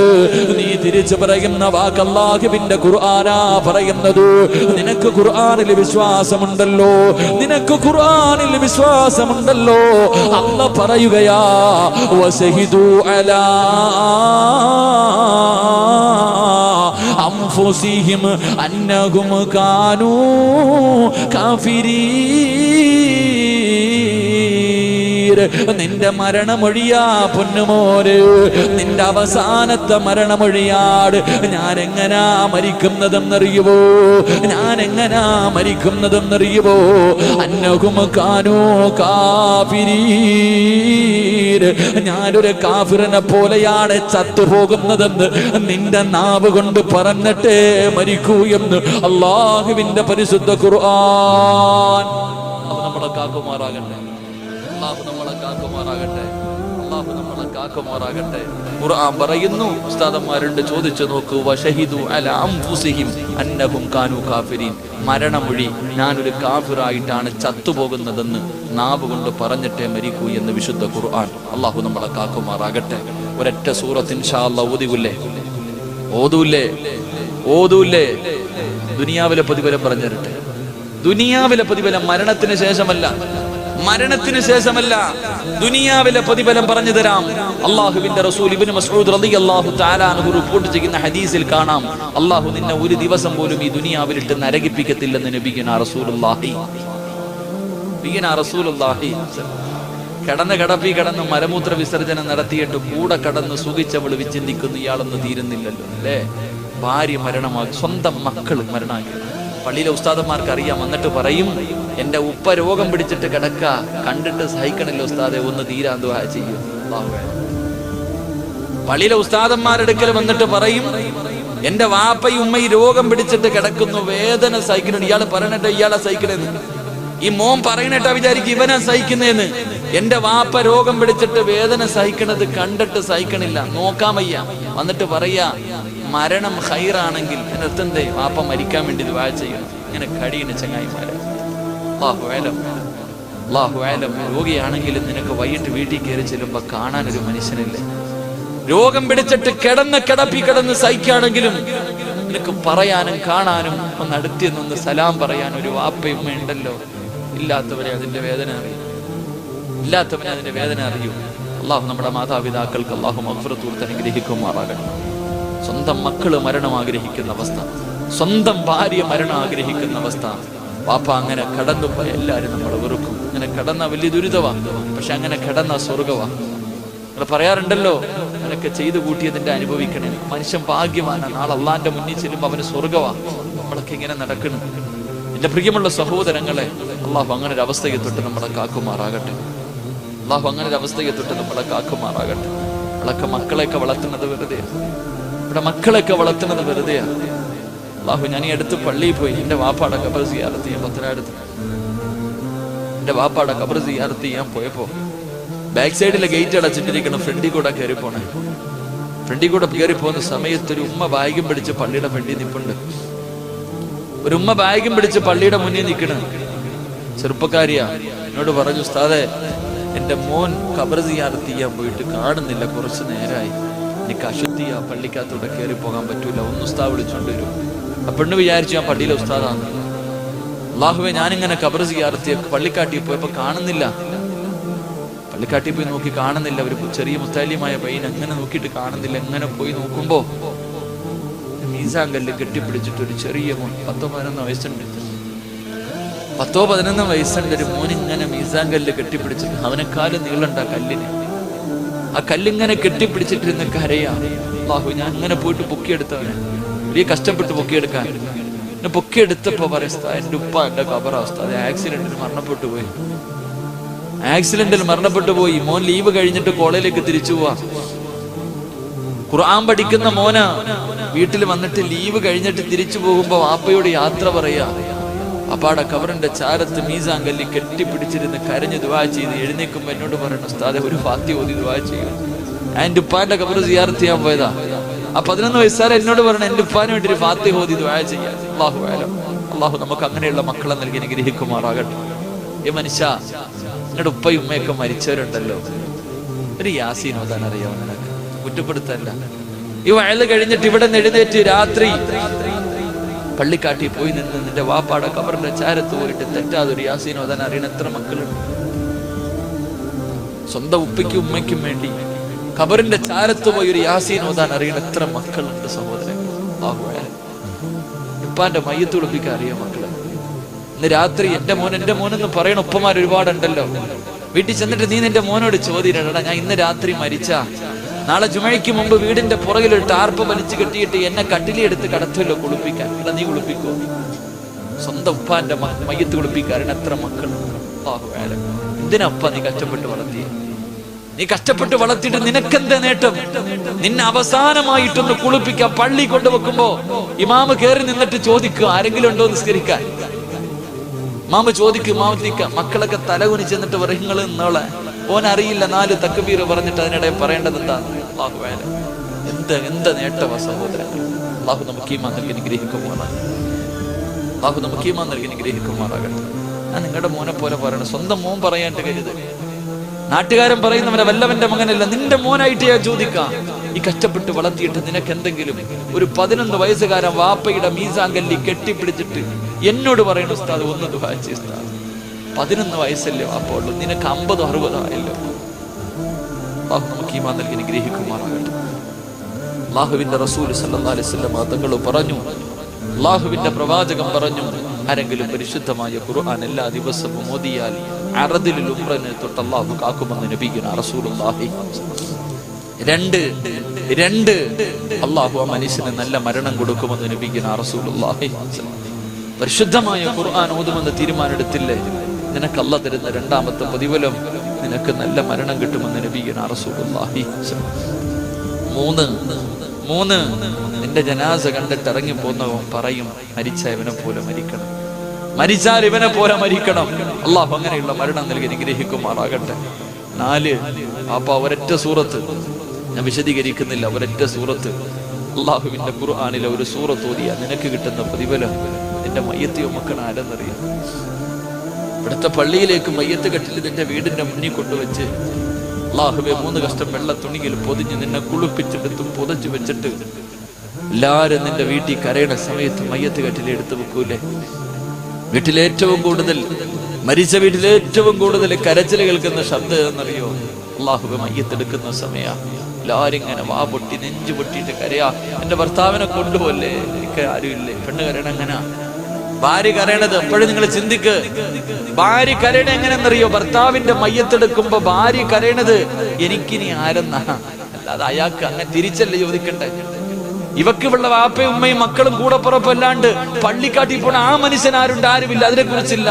നീ തിരിച്ചു പറയുന്ന വാക്ക് അല്ലാഹുവിന്റെ ഖുർആനാ പറയുന്നത്. നിനക്ക് ഖുർആനിൽ വിശ്വാസമുണ്ടല്ലോ, നിനക്ക് ഖുർആനിൽ വിശ്വാസമുണ്ടല്ലോ. അല്ലാഹ് പറയുകയാ, വശഹിദു അലാ അൻഫുസിഹിം അന്നഹും കാനൂ കാഫിരീൻ. നിന്റെ മരണമൊഴിയാ പൊന്നുമോര്, നിന്റെ അവസാനത്തെ മരണമൊഴിയാട്. ഞാൻ എങ്ങനാ മരിക്കുന്നതെന്നറിയുവോ? ഞാൻ എങ്ങനാ മരിക്കുന്നതെന്നറിയുവോ? അന്നഹും കാനൂ കാഫിരീൻ. ഞാനൊരു കാഫിറിനെ പോലെയാണ് ചത്തുപോകുന്നതെന്ന് നിന്റെ നാവ് കൊണ്ട് പറഞ്ഞിട്ടേ മരിക്കൂ എന്ന് അല്ലാഹുവിന്റെ പരിശുദ്ധ ഖുർആൻ. അത് നമ്മളെ കാക്കുമാറാകട്ടെ, അല്ലാഹു നമ്മളെ കാക്കുമാറാകട്ടെ, അല്ലാഹു നമ്മളെ കാക്കുമാറാകട്ടെ. ഖുർആൻ പറയുന്നു, ഉസ്താദന്മാരുണ്ട്, ചോദിച്ചു നോക്കൂ. വശഹിദു അലാ അൻഫുസിഹിം അന്നഹും കാനൂ കാഫിരീൻ. മരണമൊഴി ഞാനൊരു കാഫിറായിട്ടാണ് ചത്തുപോകുന്നതെന്ന് നാവ് കൊണ്ട് പറഞ്ഞിട്ടേ മരിക്കൂ എന്ന് വിശുദ്ധ ഖുർആൻ. അല്ലാഹു നമ്മളെ കാക്കുമാറാകട്ടെ. ഒരൊറ്റ സൂറത്ത് ഇൻഷാ അല്ലാഹ് ഓതൂല്ലേ. ദുനിയാവിലെ പ്രതിഫലം പറഞ്ഞു തരട്ടെ. ദുനിയാവിലെ പ്രതിഫലം മരണത്തിന് ശേഷമല്ല, ദുനിയാവിലെ പ്രതിഫലം പറഞ്ഞു തരാം. അല്ലാഹുവിന്റെ റസൂൽ ഇബ്നു മസ്ഊദ് റളിയല്ലാഹു തആല അൻഹു റിപ്പോർട്ട് ചെയ്യുന്ന ഹദീസിൽ കാണാം, അല്ലാഹു നിന്നെ ഒരു ദിവസം പോലും ഈ ദുനിയാവിലിട്ട് നരകിപ്പിക്കത്തില്ലെന്ന് നബിയുനാ റസൂലുള്ളാഹി. കിടന്ന് മലമൂത്ര വിസർജനം നടത്തിയിട്ട് കൂടെ കടന്ന് സുഖിച്ചവള് വിചിന്തിക്കുന്നു, ഇയാളൊന്നും തീരുന്നില്ലല്ലോ അല്ലേ? ഭാര്യ മരണമാക്കി, സ്വന്തം മക്കള് മരണമാക്കി. പള്ളിയിലെ ഉസ്താദന്മാർക്ക് അറിയാം, വന്നിട്ട് പറയും, എന്റെ ഉപ്പ രോഗം പിടിച്ചിട്ട് കിടക്ക, കണ്ടിട്ട് സഹിക്കണില്ല ഉസ്താദെ, ഒന്ന് തീരാൻ ദുആ ചെയ്യും. പള്ളിയിലെ ഉസ്താദന്മാരെടുക്കൽ വന്നിട്ട് പറയും, എന്റെ വാപ്പയും ഉമ്മയും രോഗം പിടിച്ചിട്ട് കിടക്കുന്നു, വേദന സഹിക്കുന്നുണ്ട്. ഇയാള് പറയണട്ടോ ഇയാളെ സഹിക്കണെന്ന്. ഈ മോൻ പറയണട്ടാ വിചാരിക്കും ഇവനാ സഹിക്കുന്നേന്ന്. എന്റെ വാപ്പ രോഗം പിടിച്ചിട്ട് വേദന സഹിക്കണത് കണ്ടിട്ട് സഹിക്കണില്ല, നോക്കാൻ വയ്യ. വന്നിട്ട് പറയാ, മരണം ഖൈറാണെങ്കിൽ എന്നർത്ഥന്തേ വാപ്പ മരിക്കാൻ വേണ്ടി ദുആ ചെയ്യണം. ഇങ്ങനെ കടിയുന്ന ചങ്ങായിമാരെ. അല്ലാഹു അലം. രോഗിയാണെങ്കിലും നിനക്ക് വൈകിട്ട് വീട്ടിൽ കയറി ചെല്ലുമ്പോ കാണാൻ ഒരു മനുഷ്യനില്ലേ? രോഗം പിടിച്ചിട്ട് കിടന്ന് സഹിക്കുകയാണെങ്കിലും നിനക്ക് പറയാനും കാണാനും ഒന്ന് അടുത്തിന്ന് സലാം പറയാൻ ഒരു വാപ്പയും ഉണ്ടല്ലോ. ഇല്ലാത്തവരെ അതിന്റെ വേദന അറിയൂ. അല്ലാഹു നമ്മുടെ മാതാപിതാക്കൾക്ക് അല്ലാഹു മഗ്ഫിറത്ത് കൊടുത്ത് അനുഗ്രഹിക്കുമാറാകട്ടെ. സ്വന്തം മക്കള് മരണം ആഗ്രഹിക്കുന്ന അവസ്ഥ, സ്വന്തം ഭാര്യ മരണം ആഗ്രഹിക്കുന്ന അവസ്ഥ. വാപ്പ അങ്ങനെ കടന്നുമ്പോ എല്ലാരും നമ്മളെ വെറുക്കും. അങ്ങനെ കടന്ന വലിയ ദുരിതവാ, പക്ഷെ അങ്ങനെ കടന്ന സ്വർഗവാ. നിങ്ങൾ പറയാറുണ്ടല്ലോ, അങ്ങനെയൊക്കെ ചെയ്തു കൂട്ടിയതിന്റെ അനുഭവിക്കണേ. മനുഷ്യൻ ഭാഗ്യവാനാണ്, നാളെ അള്ളാന്റെ മുന്നിൽ ചെല്ലുമ്പോ അവന് സ്വർഗവാ. നമ്മളൊക്കെ ഇങ്ങനെ നടക്കണം. എന്റെ പ്രിയമുള്ള സഹോദരങ്ങളെ, അള്ളാഹു അങ്ങനെ ഒരു അവസ്ഥയെ തൊട്ട് നമ്മളെ കാക്കുമാറാകട്ടെ. നമ്മളൊക്കെ മക്കളെയൊക്കെ വളർത്തുന്നത് വെറുതെയാ. അള്ളാഹു, ഞാൻ ഈ അടുത്ത് പള്ളിയിൽ പോയി എന്റെ വാപ്പാടെ ഖബർ സിയാറത്ത് ചെയ്യാൻ പത്തനായിരത്ത്. എന്റെ വാപ്പാടെ ഖബർ സിയാറത്ത് ചെയ്യാൻ പോയപ്പോ ബാക്ക് സൈഡിലെ ഗേറ്റ് അടച്ചിട്ടിരിക്കണം. ഫ്രണ്ടിൽ കൂടെ കയറി പോകുന്ന സമയത്ത് ഒരു ഉമ്മ ബാഗും പിടിച്ച് പള്ളിയുടെ ഫ്രണ്ടിൽ നിൽപ്പുണ്ട്. ഒരു ഉമ്മ ബാഗും പിടിച്ച് പള്ളിയുടെ മുന്നിൽ നിൽക്കണം. ചെറുപ്പക്കാരിയാ. എന്നോട് പറഞ്ഞു, ഉസ്താദേ, എന്റെ മോൻ ഖബർ സിയാറത്ത് ചെയ്യാൻ പോയിട്ട് കാണുന്നില്ല, കുറച്ച് നേരമായി. എനിക്ക് അശുദ്ധിയാ, പള്ളിക്കകത്തൂടെ കയറി പോകാൻ പറ്റൂല, ഒന്ന് ഉസ്താദ് വിളിച്ചോണ്ട് വരും. ആ പെണ്ണ് വിചാരിച്ചു ഞാൻ പള്ളിയിലെ ഉസ്താദാണ്. അല്ലാഹുവേ, ഞാനിങ്ങനെ ഖബർ സിയാറത്ത് പള്ളിക്കാട്ടിൽ പോയപ്പോ കാണുന്നില്ല. പള്ളിക്കാട്ടിൽ പോയി നോക്കി കാണുന്നില്ല. ഒരു ചെറിയ മുത്താലിമായ പയ്യൻ അങ്ങനെ നോക്കിയിട്ട് കാണുന്നില്ല. എങ്ങനെ പോയി നോക്കുമ്പോ മീസാൻ കല്ല് കെട്ടിപ്പിടിച്ചിട്ട് ഒരു ചെറിയ മോൻ, 10-11 വയസ്സുണ്ട്. ഒരു മോൻ ഇങ്ങനെ മീസാൻ കല്ല് കെട്ടിപ്പിടിച്ചിട്ട്, അവനെക്കാളും നീളണ്ട കല്ലിന്. ആ കല്ലിങ്ങനെ കെട്ടിപ്പിടിച്ചിട്ടിരുന്ന് കരയാ. അല്ലാഹു, ഞാൻ ഇങ്ങനെ പോയിട്ട് പൊക്കിയെടുത്തവനെ, വലിയ കഷ്ടപ്പെട്ട് പൊക്കിയെടുക്കാൻ. പൊക്കിയെടുത്തപ്പോ പറയാ, എന്റെ ഉപ്പ എന്റെ ഖബറാവസ്ഥ, അത് ആക്സിഡന്റിൽ മരണപ്പെട്ടു പോയി. മോൻ ലീവ് കഴിഞ്ഞിട്ട് കോളേജിലേക്ക് തിരിച്ചു പോവാ. ഖുർആൻ പഠിക്കുന്ന മോന വീട്ടിൽ വന്നിട്ട് ലീവ് കഴിഞ്ഞിട്ട് തിരിച്ചു പോകുമ്പോ വാപ്പയോട് യാത്ര പറയാ. അപ്പാടെ ഖബറിന്റെ ചാരത്ത് മീസാൻ കല്ലി കെട്ടിപ്പിടിച്ചിരുന്ന് കരഞ്ഞ് ദുആ ചെയ്ത് എഴുന്നേക്കുമ്പോ എന്നോട് പറയണം, ഉസ്താദേ, ഒരു ഫാത്തിഹ ഓതി ദുആ ചെയ്യും. എന്റെ ഉപ്പാന്റെ ഖബർ സിയാറത്ത് ചെയ്യാൻ പോയതാ. ആ 11 വയസ്സുകാരൻ എന്നോട് പറയണം, എന്റെ ഉപ്പാന് വേണ്ടി ഒരു ഫാത്തിഹ ഓതി ദുആ ചെയ്യാൻ. അല്ലാഹു അലം. അല്ലാഹു നമുക്ക് അങ്ങനെയുള്ള മക്കളെ നൽകി അനുഗ്രഹിക്കുമാറാകട്ടെ. ഈ മനുഷ്യ, നിങ്ങളുടെ ഉപ്പയും ഉമ്മയൊക്കെ മരിച്ചവരുണ്ടല്ലോ, ഒരു യാസീൻ ഓതാൻ അറിയാമോ നിനക്ക്? കുറ്റപ്പെടുത്തല്ല. ഈ വയല് കഴിഞ്ഞിട്ട് ഇവിടെ എഴുന്നേറ്റ് രാത്രി പള്ളിക്കാട്ടി പോയി നിന്ന് നിന്റെ വാപ്പാടെ ഖബറിന്റെ ചാരത്ത് പോയിട്ട് തെറ്റാതെ ഒരു യാസീൻ ഓതാൻ അറിയണ എത്ര മക്കളുണ്ട്? സ്വന്തം ഉപ്പയ്ക്കും ഉമ്മയ്ക്കും വേണ്ടി ഖബറിന്റെ ചാരത്ത് പോയി ഒരു യാസീൻ ഓതാൻ അറിയണ എത്ര മക്കളുണ്ട് സഹോദരൻ? ഉപ്പാന്റെ മയ്യത്ത് കുളിപ്പിക്കാൻ അറിയാം മക്കളെ. ഇന്ന് രാത്രി എന്റെ മോനെന്ന് പറയണ ഉപ്പമാർ ഒരുപാടുണ്ടല്ലോ. വീട്ടിൽ ചെന്നിട്ട് നീ നിന്റെ മോനോട് ചോദിച്ചിടടാ, ഞാൻ ഇന്ന് രാത്രി മരിച്ചാ നാളെ ജുമയ്ക്ക് മുമ്പ് വീടിന്റെ പുറകിൽ ഒരു ടാർപ്പ് വലിച്ചു കെട്ടിയിട്ട് എന്നെ കട്ടിലെടുത്ത് കടത്തുമല്ലോ കുളിപ്പിക്കാൻ. ഇവിടെ നീ കുളിപ്പിക്കോ? സ്വന്തം ഉപ്പാന്റെ മയ്യത്ത് കുളിപ്പിക്കാരൻ എത്ര മക്കൾ. എന്തിനപ്പ നീ കഷ്ടപ്പെട്ട് വളർത്തിയ? നീ കഷ്ടപ്പെട്ട് വളർത്തിയിട്ട് നിനക്കെന്താ നേട്ടം? നിന്നെ അവസാനമായിട്ടൊന്ന് കുളിപ്പിക്കാൻ പള്ളി കൊണ്ടുവെക്കുമ്പോ ഇമാമ് കയറി നിന്നിട്ട് ചോദിക്കുക, ആരെങ്കിലും ഉണ്ടോ നിസ്കരിക്കാൻ? മാമ ചോദിക്കും, മക്കളൊക്കെ തലകുനി ചെന്നിട്ട് പറയും, നിങ്ങൾ നിന്നോളെ ഓൻ അറിയില്ല 4 തക്ബീർ പറഞ്ഞിട്ട് അതിനിടെ പറയേണ്ടത് എന്താണ്? എന്താ നേട്ടമാ സഹോദരങ്ങൾ. അള്ളാഹു നമുക്ക് ഈമാൻ നൽകി അനുഗ്രഹിക്കുമാറാകട്ടെ. ഞാൻ നിങ്ങളുടെ മോനെ പോലെ പറയണം. സ്വന്തം മോൻ പറയാണ്ട് കരുത്. നാട്ടുകാരൻ പറയുന്നവനെ വല്ലവന്റെ മകനല്ല, നിന്റെ മോനായിട്ട് ഞാൻ ചോദിക്കാം. ഈ കഷ്ടപ്പെട്ട് വളർത്തിയിട്ട് നിനക്ക് എന്തെങ്കിലും ഒരു 11 വയസ്സുകാരൻ വാപ്പയുടെ മീസാങ്കല്ലി കെട്ടിപ്പിടിച്ചിട്ട് എന്നോട് പറയണ ഉസ്താദ് ഒന്ന് ദുആ ചെയ്യ് ഉസ്താദ്. 11 വയസ്സല്ലേ വാപ്പ ഉള്ളൂ, നിനക്ക് 50-60 ആയല്ലോ. അല്ലാഹു നമുക്ക് ഈമാൻ നൽകി അനുഗ്രഹിക്കുമാറാകട്ടെ. അല്ലാഹുവിന്റെ റസൂൽ സല്ലല്ലാഹു അലൈഹി വസല്ലം തങ്ങൾ പറഞ്ഞു, അല്ലാഹുവിന്റെ പ്രവാചകൻ പറഞ്ഞു, ആരെങ്കിലും പരിശുദ്ധമായ ഖുർആൻ എല്ലാ ദിവസവും ഓതിയാൽ അറദിൽ ഉംറനെ തൊട്ട് അല്ലാഹു കാക്കുമെന്ന് നബിയുനാ റസൂലുള്ളാഹി. 2 അല്ലാഹു ആ മനുഷ്യന് നല്ല മരണം കൊടുക്കുമെന്ന് നബിയുനാ റസൂലുള്ളാഹി. പരിശുദ്ധമായ ഖുർആൻ ഓതുമെന്ന് തീരുമാനമെടുത്തില്ലേ, നിനക്ക് അല്ലാഹു തരുന്ന 2ാമത്തെ പ്രതിഫലം നിനക്ക് നല്ല മരണം കിട്ടുമെന്ന് നബിയുനാ റസൂലുള്ളാഹി. 3 നിന്റെ ജനാസ കണ്ടിട്ട് ഇറങ്ങി പോകുന്നവൻ പറയും, മരിച്ച ഇവനെ പോലെ മരിക്കണം, മരിച്ചാൽ ഇവനെ പോലെ മരിക്കണം. അല്ലാഹു അങ്ങനെയുള്ള മരണം നൽകി അനുഗ്രഹിക്കുമാറാകട്ടെ. 4 അപ്പൊ ഒരൊറ്റ സൂറത്ത്, ഞാൻ വിശദീകരിക്കുന്നില്ല, ഒരൊറ്റ സൂറത്ത് അല്ലാഹുവിന്റെ ഖുർആനിലെ ഒരു സൂറത്ത് ഓതിയാ നിനക്ക് കിട്ടുന്ന പ്രതിഫലം നിന്റെ മയ്യത്ത് മക്കൾ ആരെന്നറിയാം. ഇവിടുത്തെ പള്ളിയിലേക്ക് മയ്യത്ത് കെട്ടിൽ നിന്റെ വീടിന്റെ മുന്നിൽ കൊണ്ടുവച്ച് അല്ലാഹുവേ 3 കഷ്ടം വെള്ള തുണിയിൽ പൊതിഞ്ഞ് നിന്നെ കുളിപ്പിച്ചെടുത്തും പൊതച്ചു വെച്ചിട്ട് എല്ലാരും നിന്റെ വീട്ടിൽ കരയണ സമയത്ത് മയ്യത്ത് കെട്ടിൽ എടുത്തു വെക്കൂലേ? വീട്ടിലേറ്റവും കൂടുതൽ മരിച്ച വീട്ടിലേറ്റവും കൂടുതൽ കരച്ചിൽ കേൾക്കുന്ന ശബ്ദം എന്നറിയോ? അല്ലാഹുവേ മയ്യത്തെടുക്കുന്ന സമയ എല്ലാരും ഇങ്ങനെ വാ പൊട്ടി നെഞ്ചു പൊട്ടിയിട്ട് കരയാ, എന്റെ ഭർത്താവിനെ കൊണ്ടുപോലേ, എനിക്ക് ആരുമില്ലേ. പെണ്ണ് കരയണ എങ്ങനാ? ഭാര്യ കരയണത് എപ്പോഴും നിങ്ങൾ ചിന്തിക്ക്. ഭാര്യ കരയണ എങ്ങനെയെന്നറിയോ? ഭർത്താവിന്റെ മയ്യത്തെടുക്കുമ്പോ ഭാര്യ കരയണത് എനിക്കിനി ആരെന്നാ, അല്ലാതെ അയാൾക്ക് അങ്ങനെ തിരിച്ചല്ലേ ചോദിക്കണ്ടേ. ഇവക്ക് ഉള്ള വാപ്പയും ഉമ്മയും മക്കളും കൂടെ പുറപ്പല്ലാണ്ട് പള്ളിക്കാട്ടി പോണ ആ മനുഷ്യൻ ആരുണ്ട്? ആരുമില്ല. അതിനെ കുറിച്ചില്ല.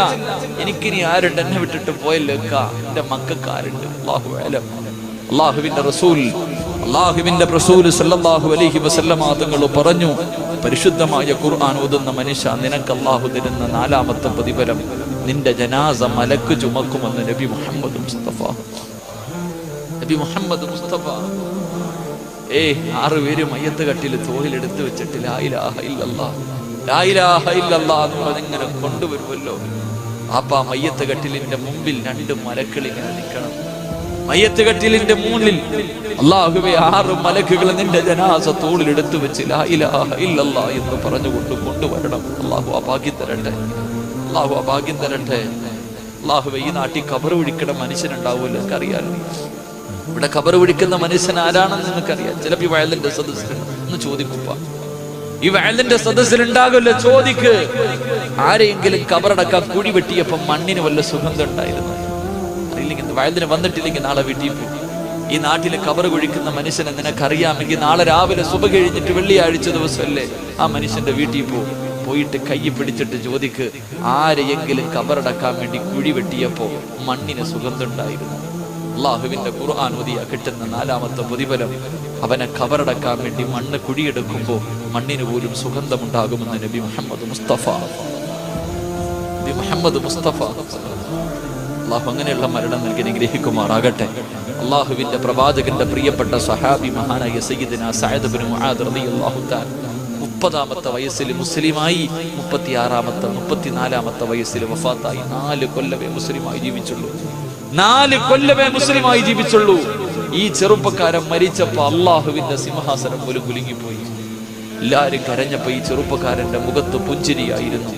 എനിക്കിനി ആരുണ്ട്? എന്നെ വിട്ടിട്ട് പോയല്ലോ എന്റെ മക്കൾക്ക് ആരുണ്ട്? അല്ലാഹുവിന്റെ റസൂൽ സല്ലല്ലാഹു അലൈഹി വസല്ലം തങ്ങൾ പറഞ്ഞു, പരിശുദ്ധമായ ഖുർആൻ ഓതുന്ന മനുഷ്യ നിനക്ക് അല്ലാഹു തരുന്ന 4ാമത്തെ പ്രതിഫലം നിന്റെ ജനാസ മലക്ക് ചുമക്കുമെന്ന് നബി മുഹമ്മദ് മുസ്തഫ. 6 പേര് മയ്യത്ത് കട്ടിൽ തോളിലെടുത്ത് വെച്ചിട്ട് ലാ ഇലാഹ ഇല്ലല്ലാഹ് ലാ ഇലാഹ ഇല്ലല്ലാഹ് എന്ന് പറഞ്ഞിങ്ങനെ കൊണ്ടുവരുമല്ലോ. ആ മയ്യത്ത് കട്ടിലിന്റെ മുമ്പിൽ 2 മലക്കുകൾ ഇങ്ങനെ നിൽക്കണം. മയ്യത്ത് കട്ടിലിന്റെ മുന്നിൽ അല്ലാഹുവേ 6 മലക്കുകൾ നിന്റെ ജനാസ തോളിലെടുത്ത് വെച്ച് ലാ ഇലാഹ ഇല്ലല്ലാഹ് എന്ന് പറഞ്ഞുകൊണ്ട് കൊണ്ടുവരണം. അല്ലാഹു ആ ഭാഗ്യം തരട്ടെ. അല്ലാഹുവേ ഈ നാട്ടിൽ ഖബർ ഒഴിക്കണ മനുഷ്യനുണ്ടാവുമല്ലോ, എനിക്കറിയാലോ. ഇവിടെ ഖബർ ഒഴിക്കുന്ന മനുഷ്യൻ ആരാണെന്ന് നിനക്കറിയാം. ചിലപ്പോ ഈ വയലിന്റെ സദസ്സിൽ ഒന്ന് ചോദിക്കുമ്പ, ഈ വയലിന്റെ സദസ്സിൽ ഉണ്ടാകുമല്ലോ, ചോദിക്ക്. ആരെയെങ്കിലും ഖബറടക്കാൻ കുഴി വെട്ടിയപ്പോ മണ്ണിന് വല്ല സുഗന്ധം ഉണ്ടായിരുന്നു? അറിയില്ലെങ്കിൽ വയലിന് വന്നിട്ടില്ലെങ്കിൽ നാളെ വീട്ടിൽ പോകും. ഈ നാട്ടിലെ ഖബർ കുഴിക്കുന്ന മനുഷ്യനെ നിനക്കറിയാമെങ്കിൽ നാളെ രാവിലെ സുബഹ് കഴിഞ്ഞിട്ട് വെള്ളിയാഴ്ച ദിവസമല്ലേ ആ മനുഷ്യന്റെ വീട്ടിൽ പോയിട്ട് കൈ പിടിച്ചിട്ട് ചോദിക്ക്, ആരെയെങ്കിലും ഖബറടക്കാൻ വേണ്ടി കുഴി വെട്ടിയപ്പോ മണ്ണിന് സുഗന്ധം ഉണ്ടായിരുന്നു? അല്ലാഹുവിന്റെ ഖുർആൻ ഓതിയ കിട്ടുന്ന 4ാമത്തെ പ്രതിഫലം അവനെ ഖബറടക്കാൻ വേണ്ടി മണ്ണ് കുഴിയെടുക്കുമ്പോൾ മണ്ണിന് പോലും സുഗന്ധമുണ്ടാകുമെന്ന് നബി മുഹമ്മദ് മുസ്തഫ. അല്ലാഹു അങ്ങനെയുള്ള മരണം നൽകി അനുഗ്രഹിക്കുമാറാകട്ടെ. അല്ലാഹുവിന്റെ പ്രവാചകന്റെ പ്രിയപ്പെട്ട സഹാബി മഹാനായ സയ്യിദുനാ സഅദ് ഇബ്നു മുആദ് റളിയല്ലാഹു തആല 30ാമത്തെ വയസ്സിൽ മുസ്ലിമായി, 34ാമത്തെ വയസ്സിൽ വഫാത്തായി. 4 കൊല്ലമേ മുസ്ലിമായി ജീവിച്ചുള്ളൂ. 4 കൊല്ലമേ മുസ്ലിമായി ജീവിച്ചുള്ളൂ. ഈ ചെറുപ്പക്കാരൻ മരിച്ചപ്പോ അല്ലാഹുവിന്റെ സിംഹാസനം പോലും കുലുങ്ങിപ്പോയി. എല്ലാരും കരഞ്ഞപ്പോ ഈ ചെറുപ്പക്കാരന്റെ മുഖത്ത് പുഞ്ചിരിയായിരുന്നു.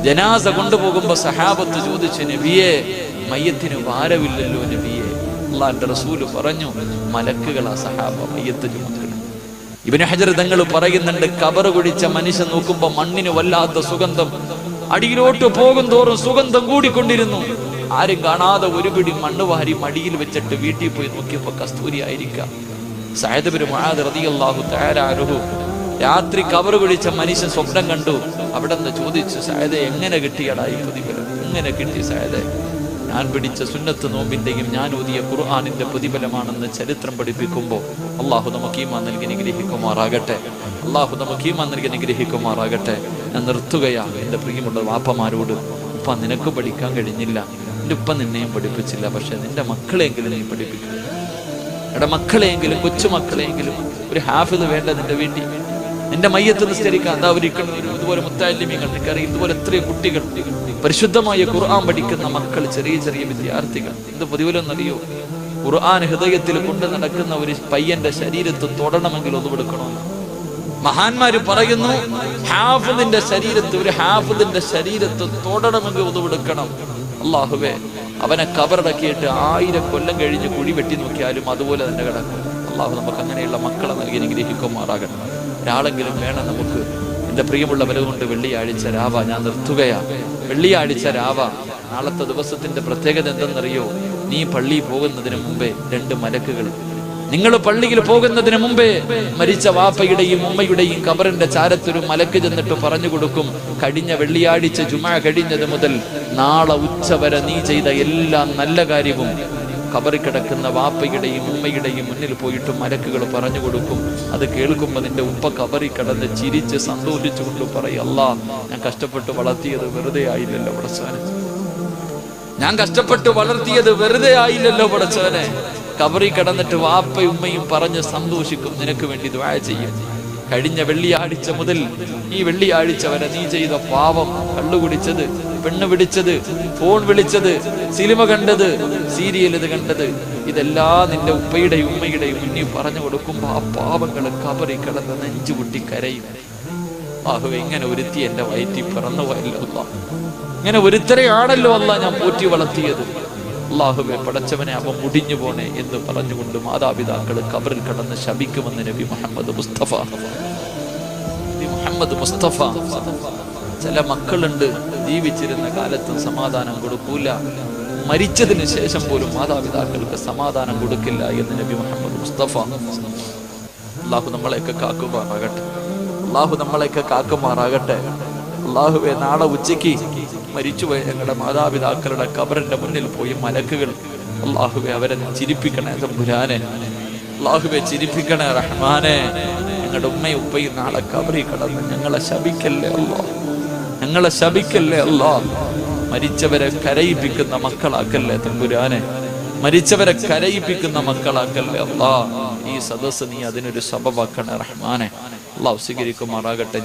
ജനാസ കൊണ്ടുപോകുമ്പോ സഹാബത്ത് ചോദിച്ചു, നബിയെ മയ്യത്തിന് ഭാരമില്ലല്ലോ നബിയെ? അല്ലാഹുവിന്റെ റസൂല് പറഞ്ഞു, മലക്കുകളാ സഹാബ മയ്യത്ത് ചുമക്കണം. ഇബ്നു ഹജർ തങ്ങൾ പറയുന്നുണ്ട്, കബർ കുഴിച്ച മനുഷ്യൻ നോക്കുമ്പോ മണ്ണിന് വല്ലാത്ത സുഗന്ധം, അടിയിലോട്ട് പോകും തോറും സുഗന്ധം കൂടിക്കൊണ്ടിരുന്നു. ആരും കാണാതെ ഒരു പിടി മണ്ണ് വാരി മടിയിൽ വെച്ചിട്ട് വീട്ടിൽ പോയി നോക്കിയപ്പോ കസ്തൂരി ആയിരിക്കാം. സഅദ് ഇബ്നു മുആദ് റളിയല്ലാഹു തആല അൻഹു രാത്രി കബർ കുഴിച്ച മനുഷ്യൻ സ്വപ്നം കണ്ടു. അവിടെ നിന്ന് ചോദിച്ചു, സഅദേ എങ്ങനെ കിട്ടിയടാ ഈ പ്രതിഫലം? എങ്ങനെ കിട്ടി സഅദേ? ഞാൻ പിടിച്ച സുന്നത്ത് നോമ്പിന്റെയും ഞാൻ ഓതിയ ഖുർആനിന്റെ പ്രതിഫലമാണെന്ന് ചരിത്രം പഠിപ്പിക്കുമ്പോൾ അള്ളാഹു നമുക്ക് ഈമാൻ നൽകി അനുഗ്രഹിക്കുമാറാകട്ടെ. അള്ളാഹു നമുക്ക് ഈമാൻ നൽകി അനുഗ്രഹിക്കുമാറാകട്ടെ. ഞാൻ നിർത്തുകയാണ്. എൻ്റെ പ്രിയമുള്ള വാപ്പമാരോട്, ഉപ്പ നിനക്ക് പഠിക്കാൻ കഴിഞ്ഞില്ല, എൻ്റെ ഉപ്പ നിന്നെയും പഠിപ്പിച്ചില്ല, പക്ഷെ നിന്റെ മക്കളെങ്കിലും നീ പഠിപ്പിക്കും. എടെ മക്കളെയെങ്കിലും, കൊച്ചുമക്കളെയെങ്കിലും ഒരു ഹാഫിദ് വേണ്ട നിന്റെ വീട്ടിൽ. നിന്റെ മയ്യത്ത് നിസ്കരിക്കാൻ എന്താ ഒരിക്കലും ഇതുപോലെ മുത്താലിമീങ്ങൾ നിനക്കറിയാം. ഇതുപോലെ എത്രയോ കുട്ടികൾ പരിശുദ്ധമായ ഖുർആൻ പഠിക്കുന്ന മക്കൾ, ചെറിയ ചെറിയ വിദ്യാർത്ഥികൾ. എന്ത് പ്രതിഫലമെന്നറിയോ? ഖുർആൻ ഹൃദയത്തിൽ കൊണ്ട് നടക്കുന്ന ഒരു പയ്യന്റെ ശരീരത്ത് തൊടണമെങ്കിൽ ഒതുവെടുക്കണമെന്ന് മഹാന്മാര് പറയുന്നു. ഹാഫിദിന്റെ ശരീരത്ത്, ഒരു ഹാഫിദിന്റെ ശരീരത്ത് തൊടണമെങ്കിൽ ഒതുവെടുക്കണം. അള്ളാഹുവേ, അവനെ കബറടക്കിയിട്ട് 1000 കൊല്ലം കഴിഞ്ഞ് കുഴി വെട്ടി നോക്കിയാലും അതുപോലെ തന്നെ കിടക്കും. അള്ളാഹു നമുക്ക് അങ്ങനെയുള്ള മക്കളെ നൽകി അനുഗ്രഹിക്കുമാറാകണം. ഒരാളെങ്കിലും വേണം നമുക്ക്. എൻ്റെ പ്രിയമുള്ളവരെ കൊണ്ട് വെള്ളിയാഴ്ച രാവ ഞാൻ നിർത്തുകയാണ്. വെള്ളിയാഴ്ച രാവ നാളത്തെ ദിവസത്തിന്റെ പ്രത്യേകത എന്തെന്നറിയോ? നീ പള്ളിയിൽ പോകുന്നതിന് മുമ്പേ 2 മലക്കുകൾ, നിങ്ങൾ പള്ളിയിൽ പോകുന്നതിന് മുമ്പേ മരിച്ച വാപ്പയുടെയും ഉമ്മയുടെയും കബറിന്റെ ചാരത്തൊരു മലക്ക് ചെന്നിട്ട് പറഞ്ഞു കൊടുക്കും, കഴിഞ്ഞ വെള്ളിയാഴ്ച ജുമാ കഴിഞ്ഞത് മുതൽ നാളെ ഉച്ചവരെ നീ ചെയ്ത എല്ലാ നല്ല കാര്യവും കബറിൽ കിടക്കുന്ന വാപ്പയുടെയും ഉമ്മയുടെയും മുന്നിൽ പോയിട്ട് മലക്കുകൾ പറഞ്ഞു കൊടുക്കും. അത് കേൾക്കുമ്പോൾ നിന്റെ ഉപ്പ കബറിൽ കിടന്ന് ചിരിച്ച് സന്തോഷിച്ചുകൊണ്ട് പറയും, അല്ലാ, ഞാൻ കഷ്ടപ്പെട്ട് വളർത്തിയത് വെറുതെ ആയില്ലല്ലോ പടച്ചോനെ, ഞാൻ കഷ്ടപ്പെട്ട് വളർത്തിയത് വെറുതെ ആയില്ലല്ലോ പടച്ചോനെ. കബറിൽ കിടന്നിട്ട് വാപ്പയും ഉമ്മയും പറഞ്ഞ് സന്തോഷിക്കും, നിനക്ക് വേണ്ടി ദുആ ചെയ്യും. കഴിഞ്ഞ വെള്ളിയാഴ്ച മുതൽ ഈ വെള്ളിയാഴ്ച വരെ നീ ചെയ്ത പാവം, കള്ളു കുടിച്ചത്, പെണ്ണ് പിടിച്ചത്, ഫോൺ വിളിച്ചത്, സിനിമ കണ്ടത്, സീരിയൽ ഇത് കണ്ടത്, ഇതെല്ലാം നിന്റെ ഉപ്പയുടെയും ഉമ്മയുടെയും മുന്നിൽ പറഞ്ഞു കൊടുക്കുമ്പോ ആ പാവങ്ങൾ കബറിൽ കിടന്ന് നെഞ്ചുകുട്ടി കരയും. ആഹുവേ, ഇങ്ങനെ ഒരുത്തി എന്റെ വയറ്റിൽ പിറന്നു പോയല്ലോ, ഇങ്ങനെ ഒരുത്തരെയാണല്ലോ അല്ലാ ഞാൻ പോറ്റി വളർത്തിയത്. അല്ലാഹുവേ, പടച്ചവനെ, അവൻ മുടിഞ്ഞു പോണേ എന്ന് പറഞ്ഞുകൊണ്ട് മാതാപിതാക്കൾ കബറിൽ കിടന്ന് ശപിക്കുമെന്ന് നബി മുഹമ്മദ് മുസ്തഫ. ചില മക്കളുണ്ട്, ജീവിച്ചിരുന്ന കാലത്തും സമാധാനം കൊടുക്കൂല, മരിച്ചതിന് ശേഷം പോലും മാതാപിതാക്കൾക്ക് സമാധാനം കൊടുക്കില്ല എന്ന് നബി മുഹമ്മദ് മുസ്തഫ. അല്ലാഹു നമ്മളെയൊക്കെ കാക്കുമാറാകട്ടെ. അല്ലാഹു നമ്മളെയൊക്കെ കാക്കുമാറാകട്ടെ. അല്ലാഹുവേ, നാളെ ഉച്ചയ്ക്ക് മരിച്ചുപോയ ഞങ്ങളുടെ മാതാപിതാക്കളുടെ കബറിന്റെ മുന്നിൽ പോയി മലക്കുകൾ, അല്ലാഹുവേ, അവരെ ചിരിപ്പിക്കണേ തമ്പുരാനെ. അല്ലാഹുവേ, ചിരിപ്പിക്കണേ റഹ്മാനെ. ഞങ്ങളുടെ ഉമ്മയും ഉപ്പയും നാളെ കബറിൽ കിടന്ന് ഞങ്ങളെ ശപിക്കല്ലേ അല്ലാ, ഞങ്ങളെ ശപിക്കല്ലേ അല്ലാ. മരിച്ചവരെ കരയിപ്പിക്കുന്ന മക്കളാക്കല്ലേ തമ്പുരാനെ, മരിച്ചവരെ കരയിപ്പിക്കുന്ന മക്കളാക്കല്ലേ അല്ലാ. ഈ സദസ്സ് നീ അതിനൊരു സബബാക്കണേ റഹ്മാനെ. അല്ലാഹു സ്വീകരിക്കുമാറാകട്ടെ.